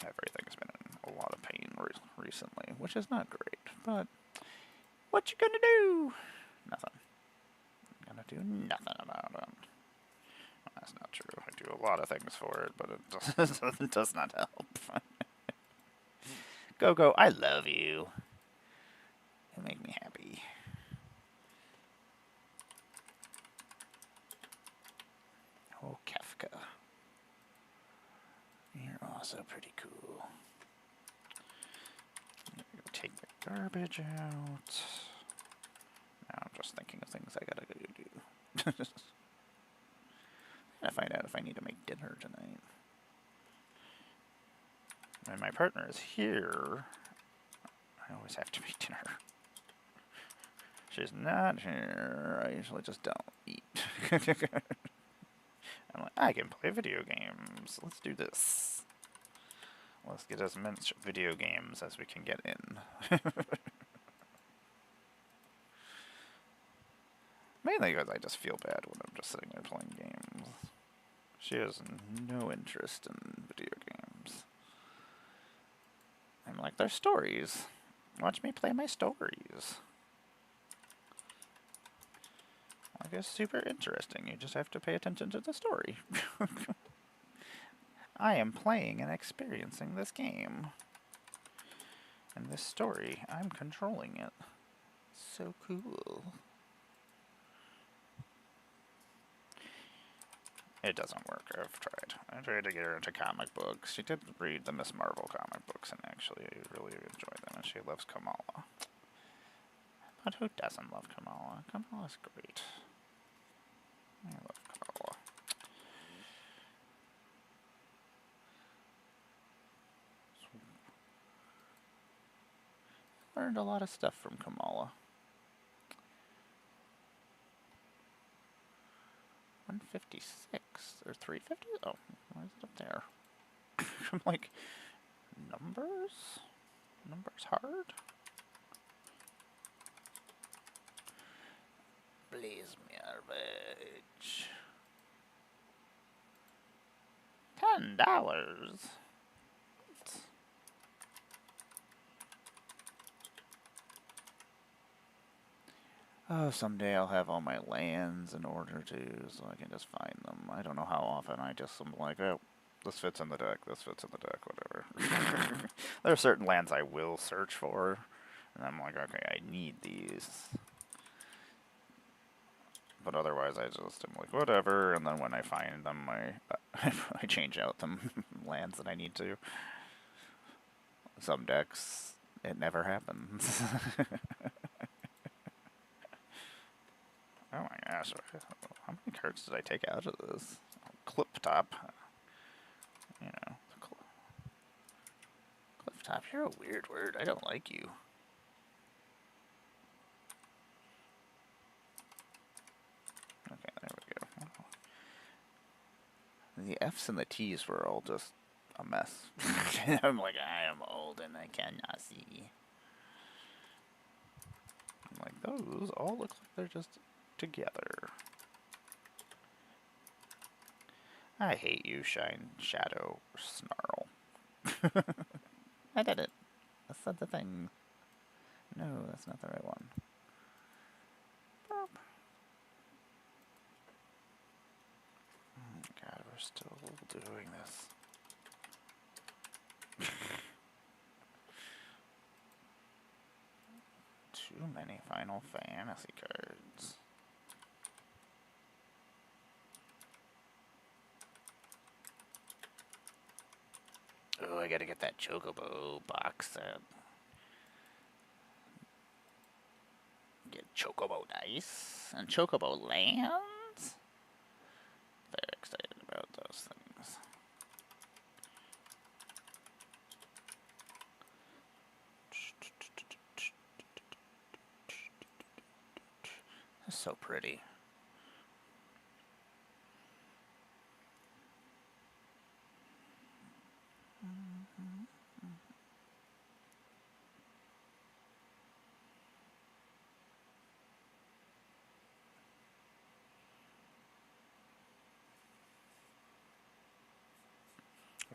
Everything's been in a a lot of pain recently, which is not great. But what you gonna do? Nothing. I'm gonna do nothing about it. That's not true. I do a lot of things for it, but it does not help. Go, I love you. You make me happy. Oh, Kefka. You're also pretty cool. Take the garbage out. Now I'm just thinking of things I gotta go do. Gotta find out if I need to make dinner tonight. When my partner is here, I always have to make dinner. She's not here. I usually just don't eat. I'm like, I can play video games. Let's do this. Let's get as many video games as we can get in. Mainly because I just feel bad when I'm just sitting there playing games. She has no interest in video games. I'm like, they're stories. Watch me play my stories. Like, it's super interesting. You just have to pay attention to the story. I am playing and experiencing this game. And this story, I'm controlling it. So cool. It doesn't work. I've tried. I tried to get her into comic books. She did read the Miss Marvel comic books, and actually I really enjoyed them, and she loves Kamala. But who doesn't love Kamala? Kamala's great. I love Kamala. Learned a lot of stuff from Kamala. 156 or 350? Oh, why is it up there? I'm like, numbers? Numbers hard? Please me garbage. $10. Oh, someday I'll have all my lands in order to, so I can just find them. I don't know how often. I just am like, oh, this fits in the deck, this fits in the deck, whatever. There are certain lands I will search for, and I'm like, okay, I need these. But otherwise, I just am like, whatever, and then when I find them, I change out the lands that I need to. Some decks, it never happens. Oh my gosh, how many cards did I take out of this? Clip top. You know, clip top, you're a weird word. I don't like you. Okay, there we go. The F's and the T's were all just a mess. I'm like, I am old and I cannot see. I'm like, those all look like they're just together. I hate you, Shine, Shadow, Snarl. I did it. That's not the thing. No, that's not the right one. Burp. Oh my god, we're still doing this. Too many Final Fantasy cards. Oh, I gotta get that Chocobo box set. Get Chocobo dice and Chocobo lands. Very excited about those things. That's so pretty.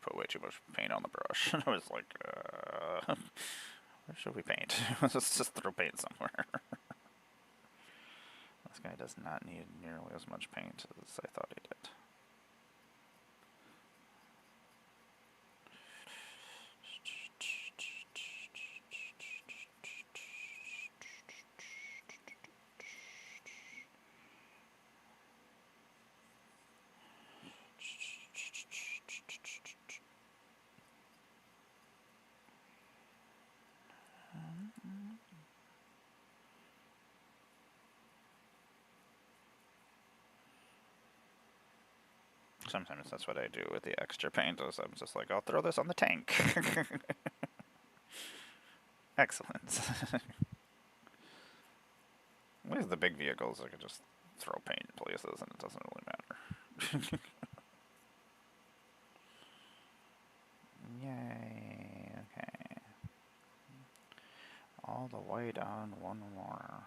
put way too much paint on the brush. And I was like, where should we paint? Let's just throw paint somewhere. This guy does not need nearly as much paint as I thought he did. Sometimes that's what I do with the extra paint, is I'm just like, I'll throw this on the tank. Excellent. With the big vehicles, I could just throw paint in places and it doesn't really matter. Yay, okay. All the way down one more.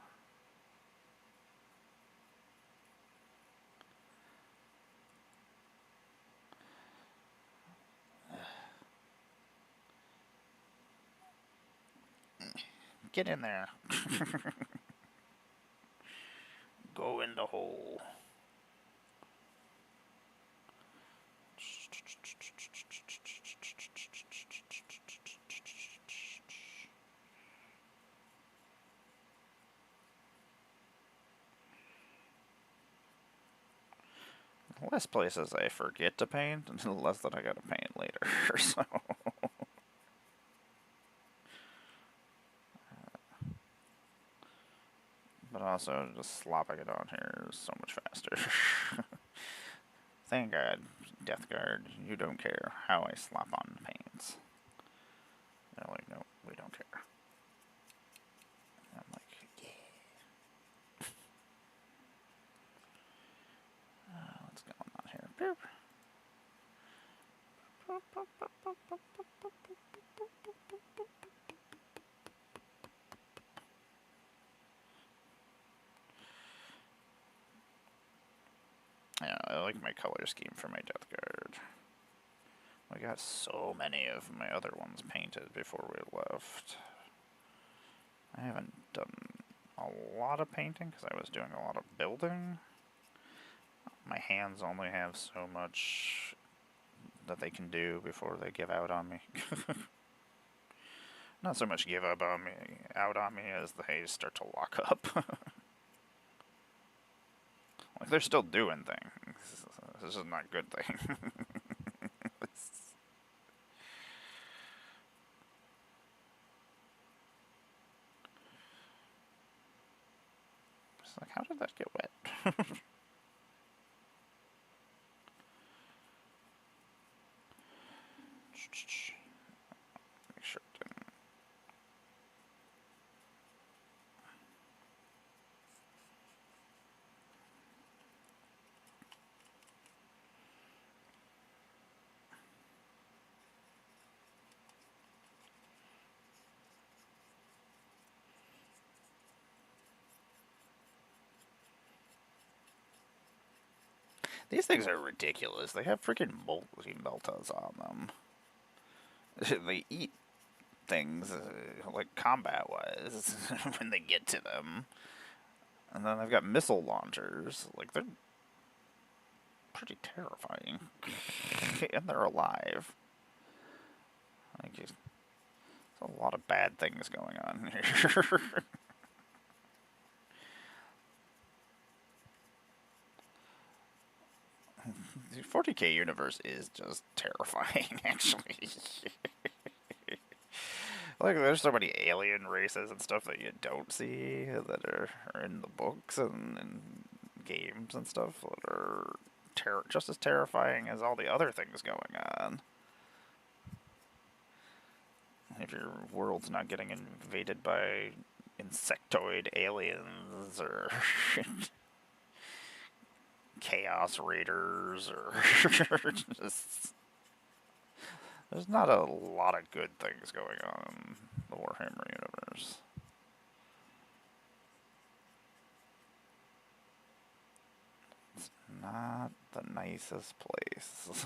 Get in there. Go in the hole. The less places I forget to paint, and the less that I gotta paint later, so... But also, just slopping it on here is so much faster. Thank God, Death Guard, you don't care how I slap on paints. They're like, no, we don't care. I'm like, yeah. What's going on here? Boop. Yeah, I like my color scheme for my Death Guard. I got so many of my other ones painted before we left. I haven't done a lot of painting because I was doing a lot of building. My hands only have so much that they can do before they give out on me. Not so much give up on me, out on me as they start to lock up. Like, they're still doing things. This is not a good thing. It's like, how did that get wet? Make sure it didn't. These things are ridiculous. They have freaking multi-meltas on them. They eat things, like combat-wise, when they get to them. And then they've got missile launchers. Like, they're pretty terrifying. And they're alive. Like, there's a lot of bad things going on here. The 40k universe is just terrifying, actually. Like, there's so many alien races and stuff that you don't see that are in the books and games and stuff that are just as terrifying as all the other things going on. If your world's not getting invaded by insectoid aliens or chaos raiders or just... There's not a lot of good things going on in the Warhammer universe. It's not the nicest place.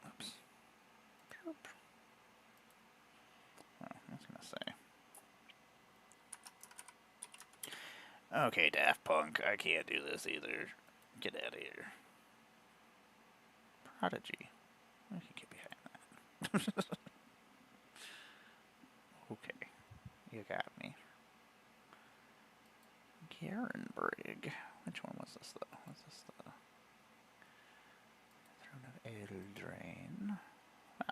Okay, Daft Punk, I can't do this either. Get out of here. Prodigy. I can get behind that. Okay, you got me. Garenbrig. Which one was this, though? Was this the Throne of Eldraine?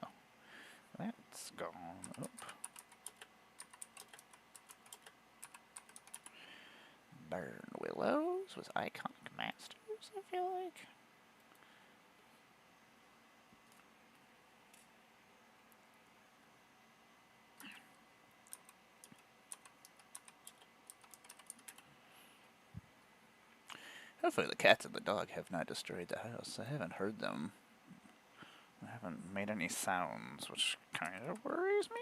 Oh, that's gone up. Burn Willows with Iconic Masters, I feel like. Hopefully the cats and the dog have not destroyed the house. I haven't heard them. I haven't made any sounds, which kind of worries me.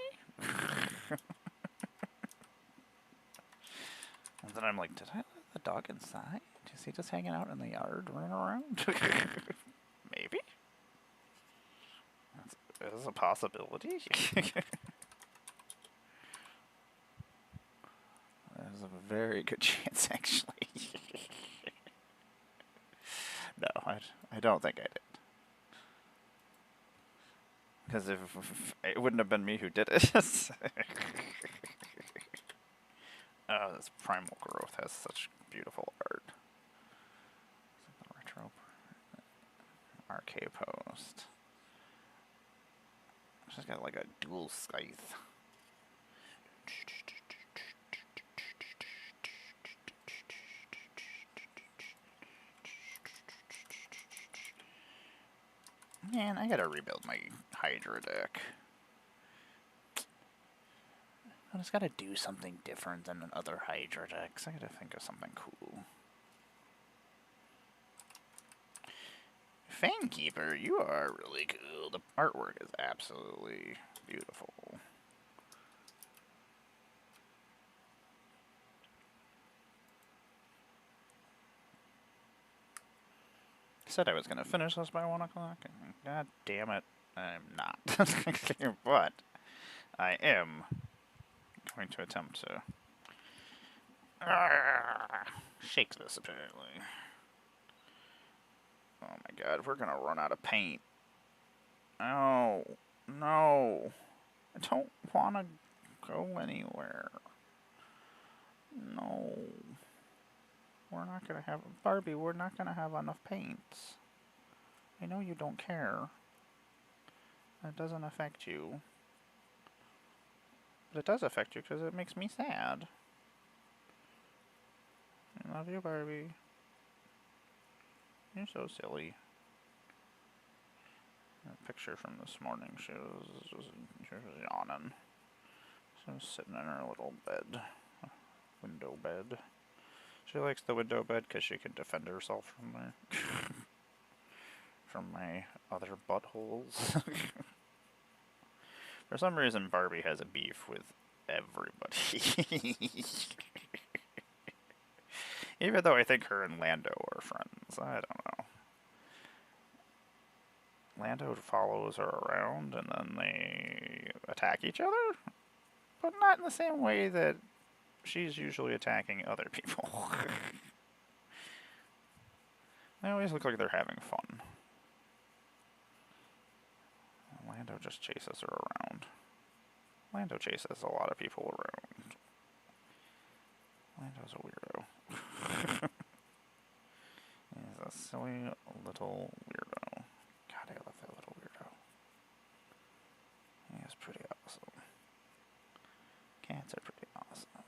And then I'm like, did I let the dog inside? Is he just hanging out in the yard running around? Maybe? That is a possibility. There's a very good chance, actually. No, I don't think I did. Because if it wouldn't have been me who did it. Oh, this Primal Growth has such beautiful art. Retro RK Post. She's got like a dual scythe. Man, I gotta rebuild my Hydra deck. I just gotta do something different than other Hydra decks. I gotta think of something cool. Fanekeeper, you are really cool. The artwork is absolutely beautiful. I said I was gonna finish this by 1 o'clock, and god damn it, I'm not. But I am going to attempt to shake this, apparently. Oh my god, we're gonna run out of paint. Oh, no. I don't wanna go anywhere. No. We're not gonna have... Barbie, we're not gonna have enough paints. I know you don't care. It doesn't affect you. But it does affect you because it makes me sad. I love you, Barbie. You're so silly. A picture from this morning, she was yawning. She was sitting in her little bed. Window bed. She likes the window bed because she can defend herself from from my other buttholes. For some reason, Barbie has a beef with everybody. Even though I think her and Lando are friends. I don't know. Lando follows her around and then they attack each other, but not in the same way that she's usually attacking other people. They always look like they're having fun. Lando just chases her around. Lando chases a lot of people around. Lando's a weirdo. He's a silly little weirdo. God, I love that little weirdo. He is pretty awesome. Cats are pretty awesome.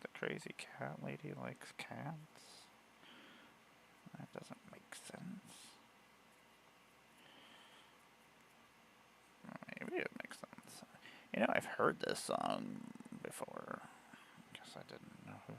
The crazy cat lady likes cats. That doesn't make sense. Maybe it makes sense. You know, I've heard this song before. Guess I didn't know who.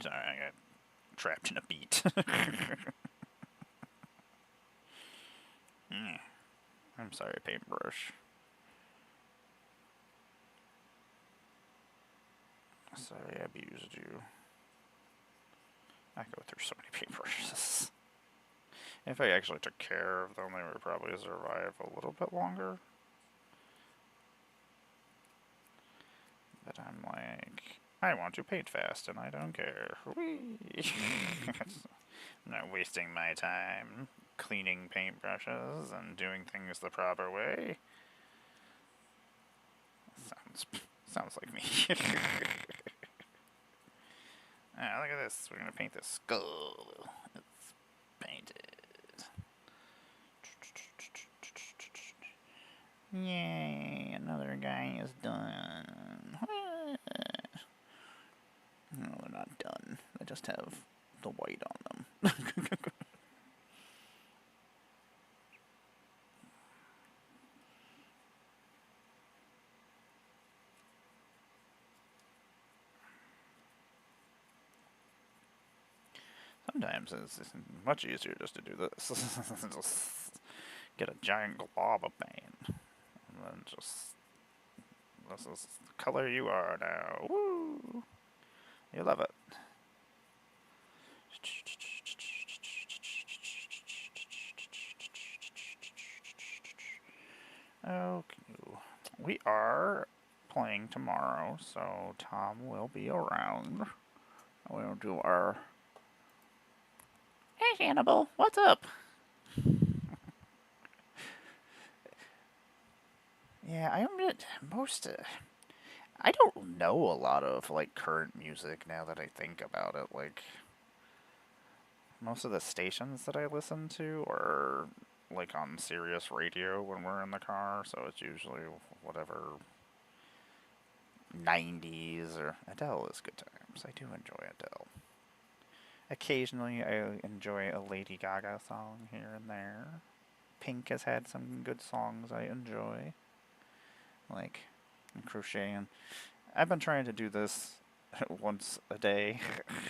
Sorry, I got trapped in a beat. I'm sorry, paintbrush. Sorry, I abused you. I go through so many paintbrushes. If I actually took care of them, they would probably survive a little bit longer. But I'm like, I want to paint fast and I don't care. Whee! I'm not wasting my time cleaning paintbrushes and doing things the proper way. Sounds like me. Ah, look at this. We're gonna paint this skull. It's painted. Yay! Another guy is done. No, they're not done. They just have the white on them. Sometimes it's much easier just to do this. Just get a giant glob of paint. And then just... This is the color you are now. Woo! You love it. Okay. We are playing tomorrow, so Tom will be around. We'll do our... Hey, Hannibal, what's up? Yeah, I admit, I don't know a lot of, like, current music now that I think about it. Like, most of the stations that I listen to are, like, on Sirius Radio when we're in the car, so it's usually whatever 90s or... Adele is good times. I do enjoy Adele. Occasionally I enjoy a Lady Gaga song here and there. Pink has had some good songs I enjoy. Like crocheting. I've been trying to do this once a day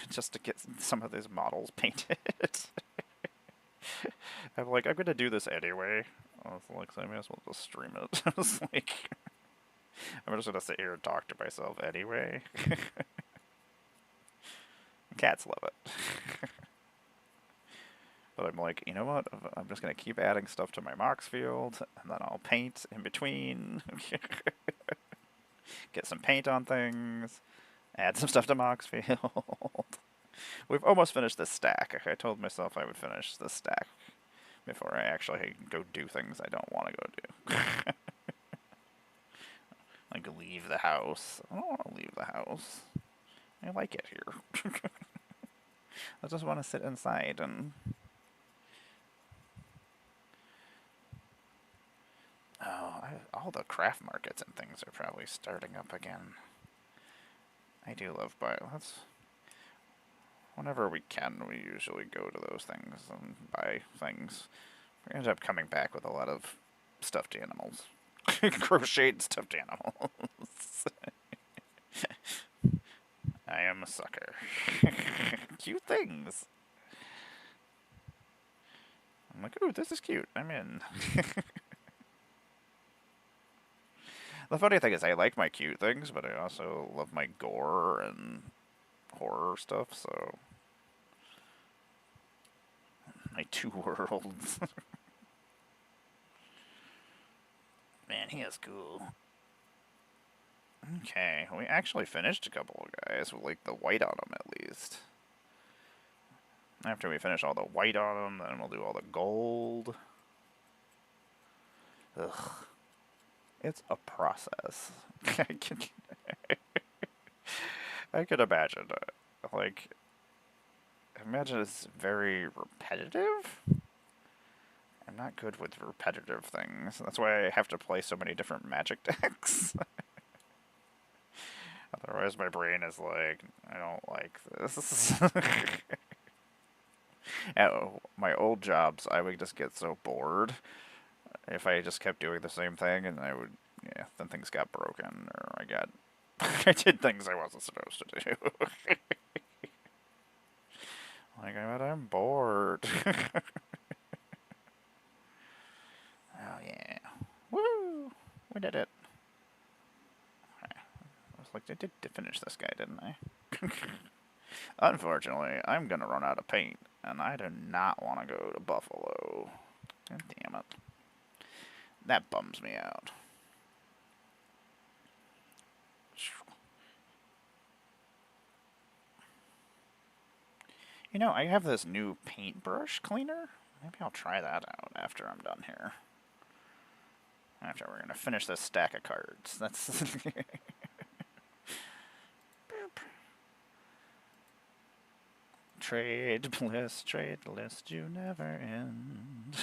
just to get some of these models painted. I'm like, I'm gonna do this anyway. I was like, so I may as well just stream it. I was like, I'm just gonna sit here and talk to myself anyway. Cats love it. But I'm like, you know what? I'm just gonna keep adding stuff to my Moxfield, and then I'll paint in between. Get some paint on things. Add some stuff to Moxfield. We've almost finished this stack. I told myself I would finish this stack before I actually go do things I don't want to go do. Like leave the house. I don't want to leave the house. I like it here. I just want to sit inside and... Oh, all the craft markets and things are probably starting up again. I do love that's whenever we can, we usually go to those things and buy things. We end up coming back with a lot of stuffed animals. Crocheted stuffed animals. I am a sucker. Cute things. I'm like, ooh, this is cute. I'm in. The funny thing is I like my cute things, but I also love my gore and horror stuff, so... My two worlds. Man, he is cool. Okay, we actually finished a couple of guys with, like, the white on them, at least. After we finish all the white on them, then we'll do all the gold. Ugh. It's a process. I could imagine it. Like, imagine it's very repetitive. I'm not good with repetitive things. That's why I have to play so many different magic decks. Otherwise my brain is like, I don't like this. At my old jobs, I would just get so bored if I just kept doing the same thing, and I would, yeah, then things got broken, or I did things I wasn't supposed to do. Like, I'm bored. Oh, yeah. Woo! We did it. I was like, I did finish this guy, didn't I? Unfortunately, I'm gonna run out of paint, and I do not want to go to Buffalo. God damn it. That bums me out. You know, I have this new paintbrush cleaner. Maybe I'll try that out after I'm done here. After we're gonna finish this stack of cards. That's trade list, you never end.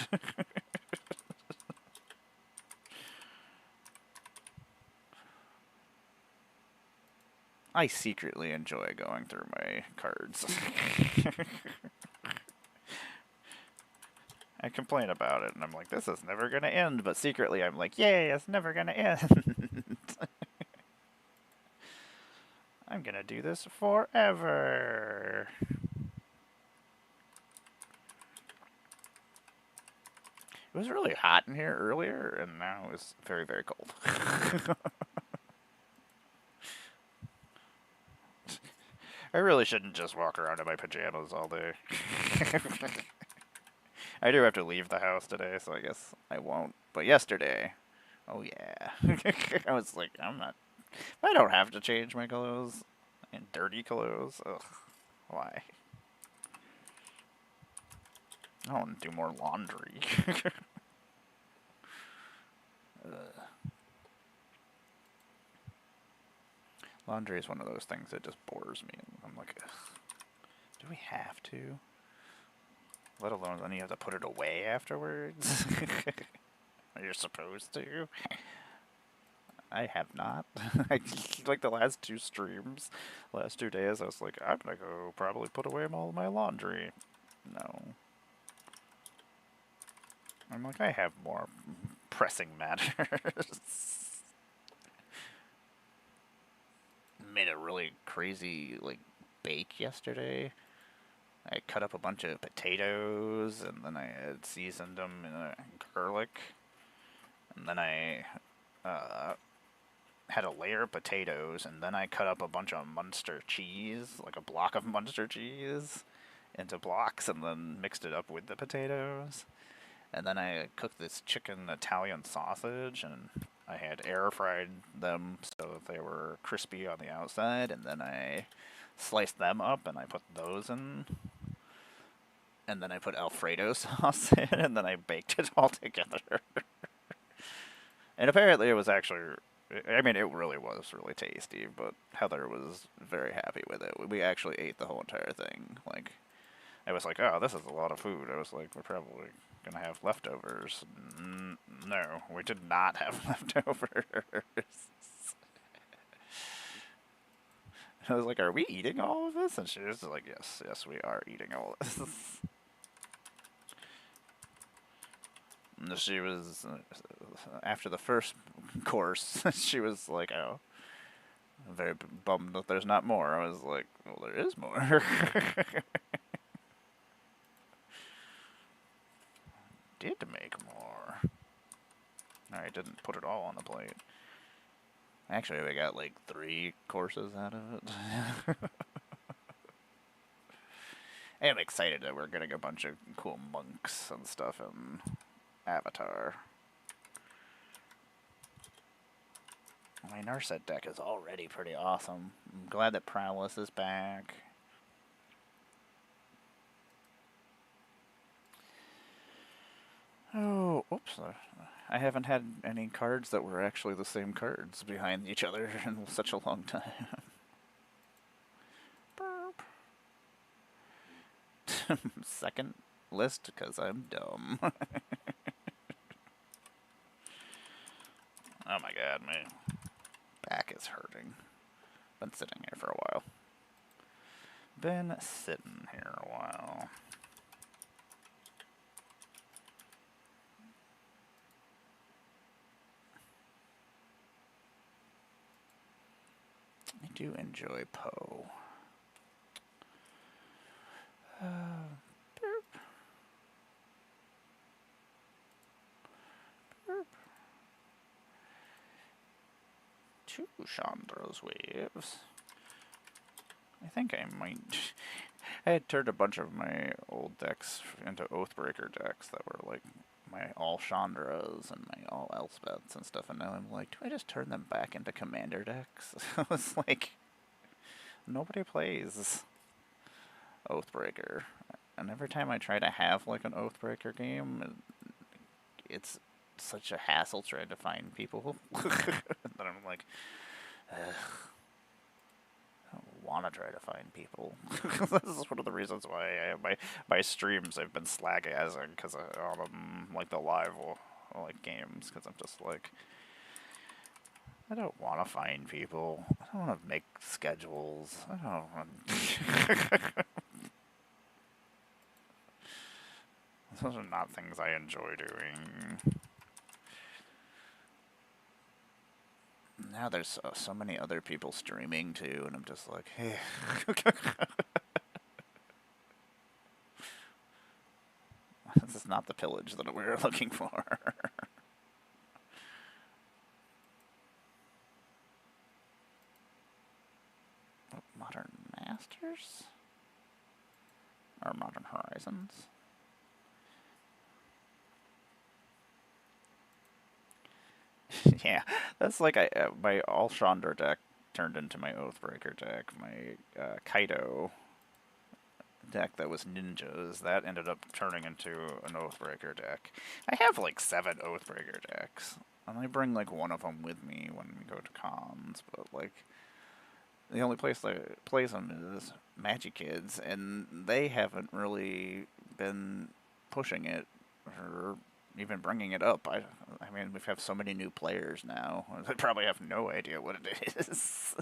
I secretly enjoy going through my cards. I complain about it, and I'm like, this is never gonna end, but secretly I'm like, yay, it's never gonna end. I'm gonna do this forever. It was really hot in here earlier, and now it's very, very cold. I really shouldn't just walk around in my pajamas all day. I do have to leave the house today, so I guess I won't. But yesterday, oh yeah. I was like, I don't have to change my clothes. And dirty clothes. Ugh. Why? I want to do more laundry. Laundry is one of those things that just bores me. I'm like, ugh, do we have to? Let alone then you have to put it away afterwards. You're supposed to. I have not. Like the last two streams, last 2 days, I was like, I'm gonna go probably put away all my laundry. No. I'm like, I have more pressing matters. Made a really crazy, like, bake yesterday. I cut up a bunch of potatoes, and then I had seasoned them in garlic. And then I had a layer of potatoes, and then I cut up a bunch of Munster cheese, like a block of Munster cheese, into blocks, and then mixed it up with the potatoes. And then I cooked this chicken Italian sausage, and I had air fried them so that they were crispy on the outside, and then I sliced them up, and I put those in. And then I put Alfredo sauce in, and then I baked it all together. And apparently it was actually, I mean, it really was really tasty, but Heather was very happy with it. We actually ate the whole entire thing. Like, I was like, oh, this is a lot of food. I was like, we're probably going to have leftovers. No, we did not have leftovers. I was like, are we eating all of this? And she was like, yes, we are eating all of this. And she was, after the first course, she was like, oh, I'm very bummed that there's not more. I was like, well, there is more. Did make more. I didn't put it all on the plate. Actually, we got like 3 courses out of it. I am excited that we're getting a bunch of cool monks and stuff in Avatar. My Narset deck is already pretty awesome. I'm glad that Prowess is back. Oh, oops. I haven't had any cards that were actually the same cards behind each other in such a long time. Second list because I'm dumb. Oh my god, my back is hurting. Been sitting here for a while. Been sitting here a while. I do enjoy Poe. Burp. Burp. 2 Chandra's Waves. I think I might... I had turned a bunch of my old decks into Oathbreaker decks that were like my all Chandras and my all Elspeths and stuff, and now I'm like, do I just turn them back into commander decks? I was like, nobody plays Oathbreaker. And every time I try to have like an Oathbreaker game, it's such a hassle trying to find people. That I'm like, ugh. I don't want to try to find people. This is one of the reasons why I have my streams I've been slagging because all of them, like the live like games, because I'm just like, I don't want to find people. I don't want to make schedules. I don't want. Those are not things I enjoy doing. Now there's so many other people streaming too, and I'm just like, hey. This is not the pillage that we're looking for. Modern Masters? Or Modern Horizons? Yeah, that's like my all Chandra deck turned into my Oathbreaker deck. My Kaido deck that was ninjas, that ended up turning into an Oathbreaker deck. I have like 7 Oathbreaker decks, and I bring like one of them with me when we go to cons, but like the only place that plays them is Magic Kids, and they haven't really been pushing it or even bringing it up. I mean, we have so many new players now. They probably have no idea what it is.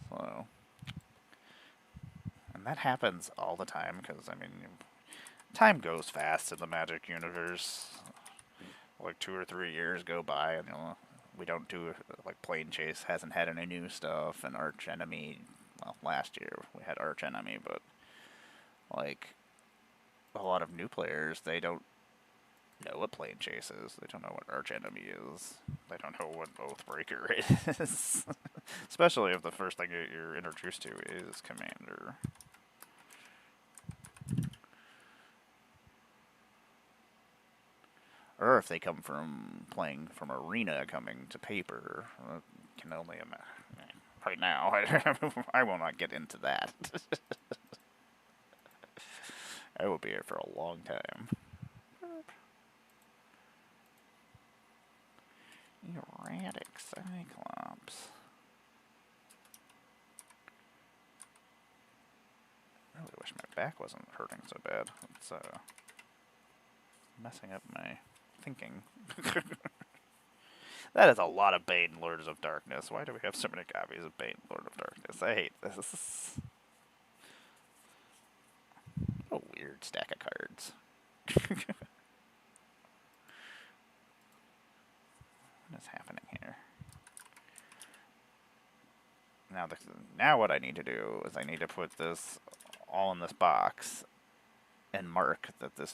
So, and that happens all the time because I mean, time goes fast in the Magic universe. Like 2 or 3 years go by, and we don't do like Plane Chase hasn't had any new stuff, and Arch Enemy. Well, last year we had Arch Enemy, but like a lot of new players, they don't know what Plane Chase is. They don't know what Arch Enemy is. They don't know what Oathbreaker is. Especially if the first thing you're introduced to is Commander. Or if they come from playing from Arena coming to paper, can only imagine. Right now, I will not get into that. I will be here for a long time. Erratic Cyclops. I really wish my back wasn't hurting so bad. It's messing up my thinking. That is a lot of Bane, Lords of Darkness. Why do we have so many copies of Bane, Lord of Darkness? I hate this. What a weird stack of cards. What is happening here? Now what I need to do is I need to put this all in this box and mark that this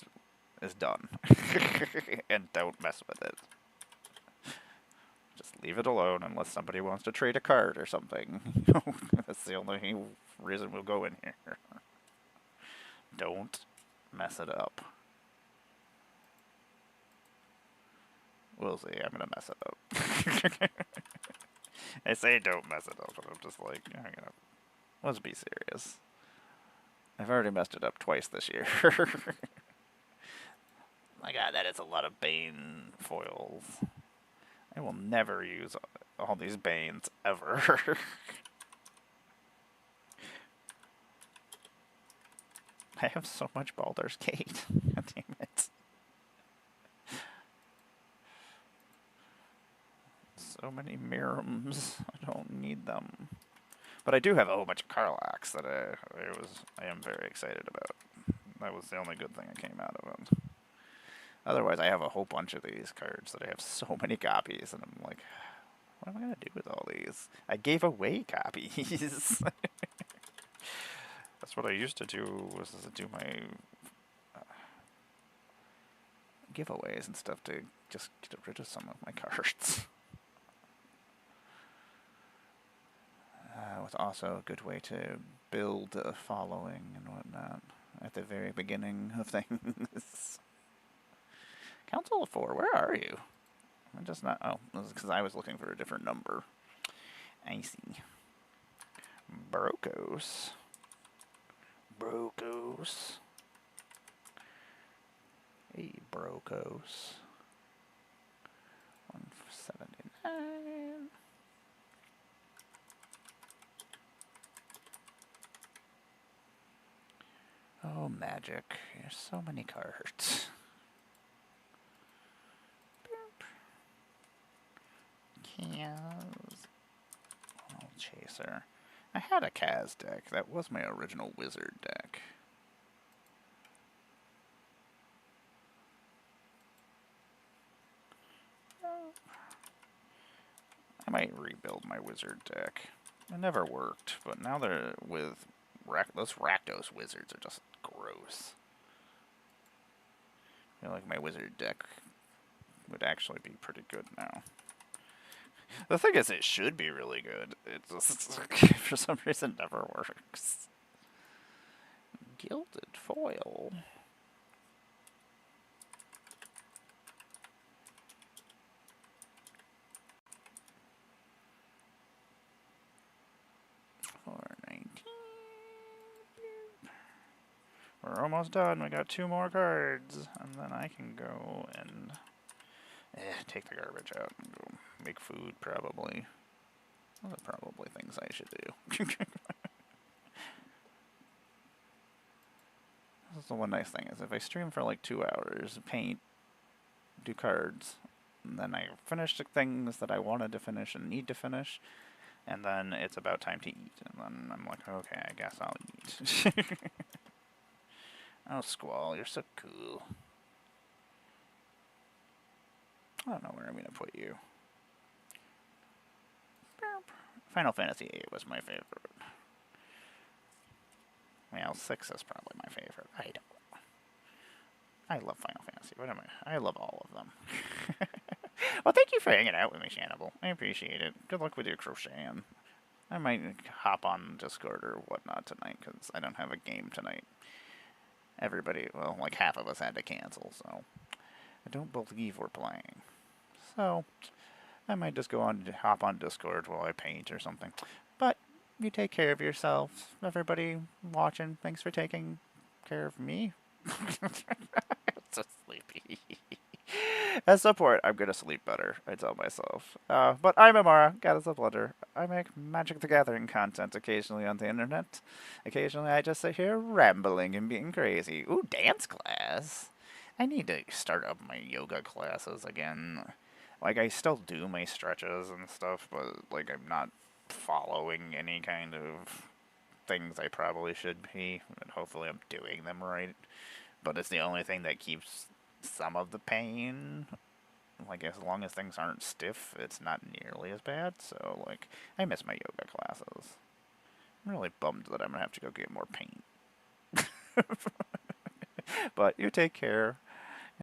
is done. And don't mess with it. Just leave it alone unless somebody wants to trade a card or something. That's the only reason we'll go in here. Don't mess it up. We'll see. I'm gonna mess it up. I say don't mess it up, but I'm just like, let's be serious. I've already messed it up twice this year. My god, that is a lot of Bane foils. I will never use all these Banes, ever. I have so much Baldur's Gate. God damn it. So many Mirrors. I don't need them. But I do have a whole bunch of Karlachs that I am very excited about. That was the only good thing that came out of it. Otherwise, I have a whole bunch of these cards that I have so many copies, and I'm like, what am I going to do with all these? I gave away copies. That's what I used to do, was to do my giveaways and stuff to just get rid of some of my cards. It's also a good way to build a following and whatnot at the very beginning of things. Council of 4, where are you? I'm just not. Oh, this is because I was looking for a different number. I see. Brokos. Brokos. Hey, Brokos. 179. Oh, magic. There's so many cards. Kaz. Oh, Chaser. I had a Kaz deck. That was my original wizard deck. I might rebuild my wizard deck. It never worked, but now they're with those Rakdos wizards are just gross. I feel like my wizard deck would actually be pretty good now. The thing is, it should be really good. It just, for some reason, never works. Gilded foil. We're almost done. We got 2 more cards, and then I can go and take the garbage out and go make food, probably. Those are probably things I should do. This is the one nice thing, is if I stream for like 2 hours, paint, do cards, and then I finish the things that I wanted to finish and need to finish, and then it's about time to eat, and then I'm like, okay, I guess I'll eat. Oh, Squall, you're so cool. I don't know where I'm going to put you. Final Fantasy VIII was my favorite. Well, 6 is probably my favorite. I love Final Fantasy. What am I? I love all of them. Well, thank you for hanging out with me, Shannibal. I appreciate it. Good luck with your crocheting. I might hop on Discord or whatnot tonight, because I don't have a game tonight. Everybody, well, like half of us had to cancel, so I don't believe we're playing. So I might just hop on Discord while I paint or something. But you take care of yourself, everybody watching. Thanks for taking care of me. So sleepy. As support, I'm gonna sleep better, I tell myself. But I'm Amara, Goddess of Blood. I make Magic the Gathering content occasionally on the internet. Occasionally I just sit here rambling and being crazy. Ooh, dance class! I need to start up my yoga classes again. Like, I still do my stretches and stuff, but, like, I'm not following any kind of things I probably should be. And hopefully I'm doing them right. But it's the only thing that keeps some of the pain. Like, as long as things aren't stiff, it's not nearly as bad. So, like, I miss my yoga classes. I'm really bummed that I'm going to have to go get more paint. But you take care.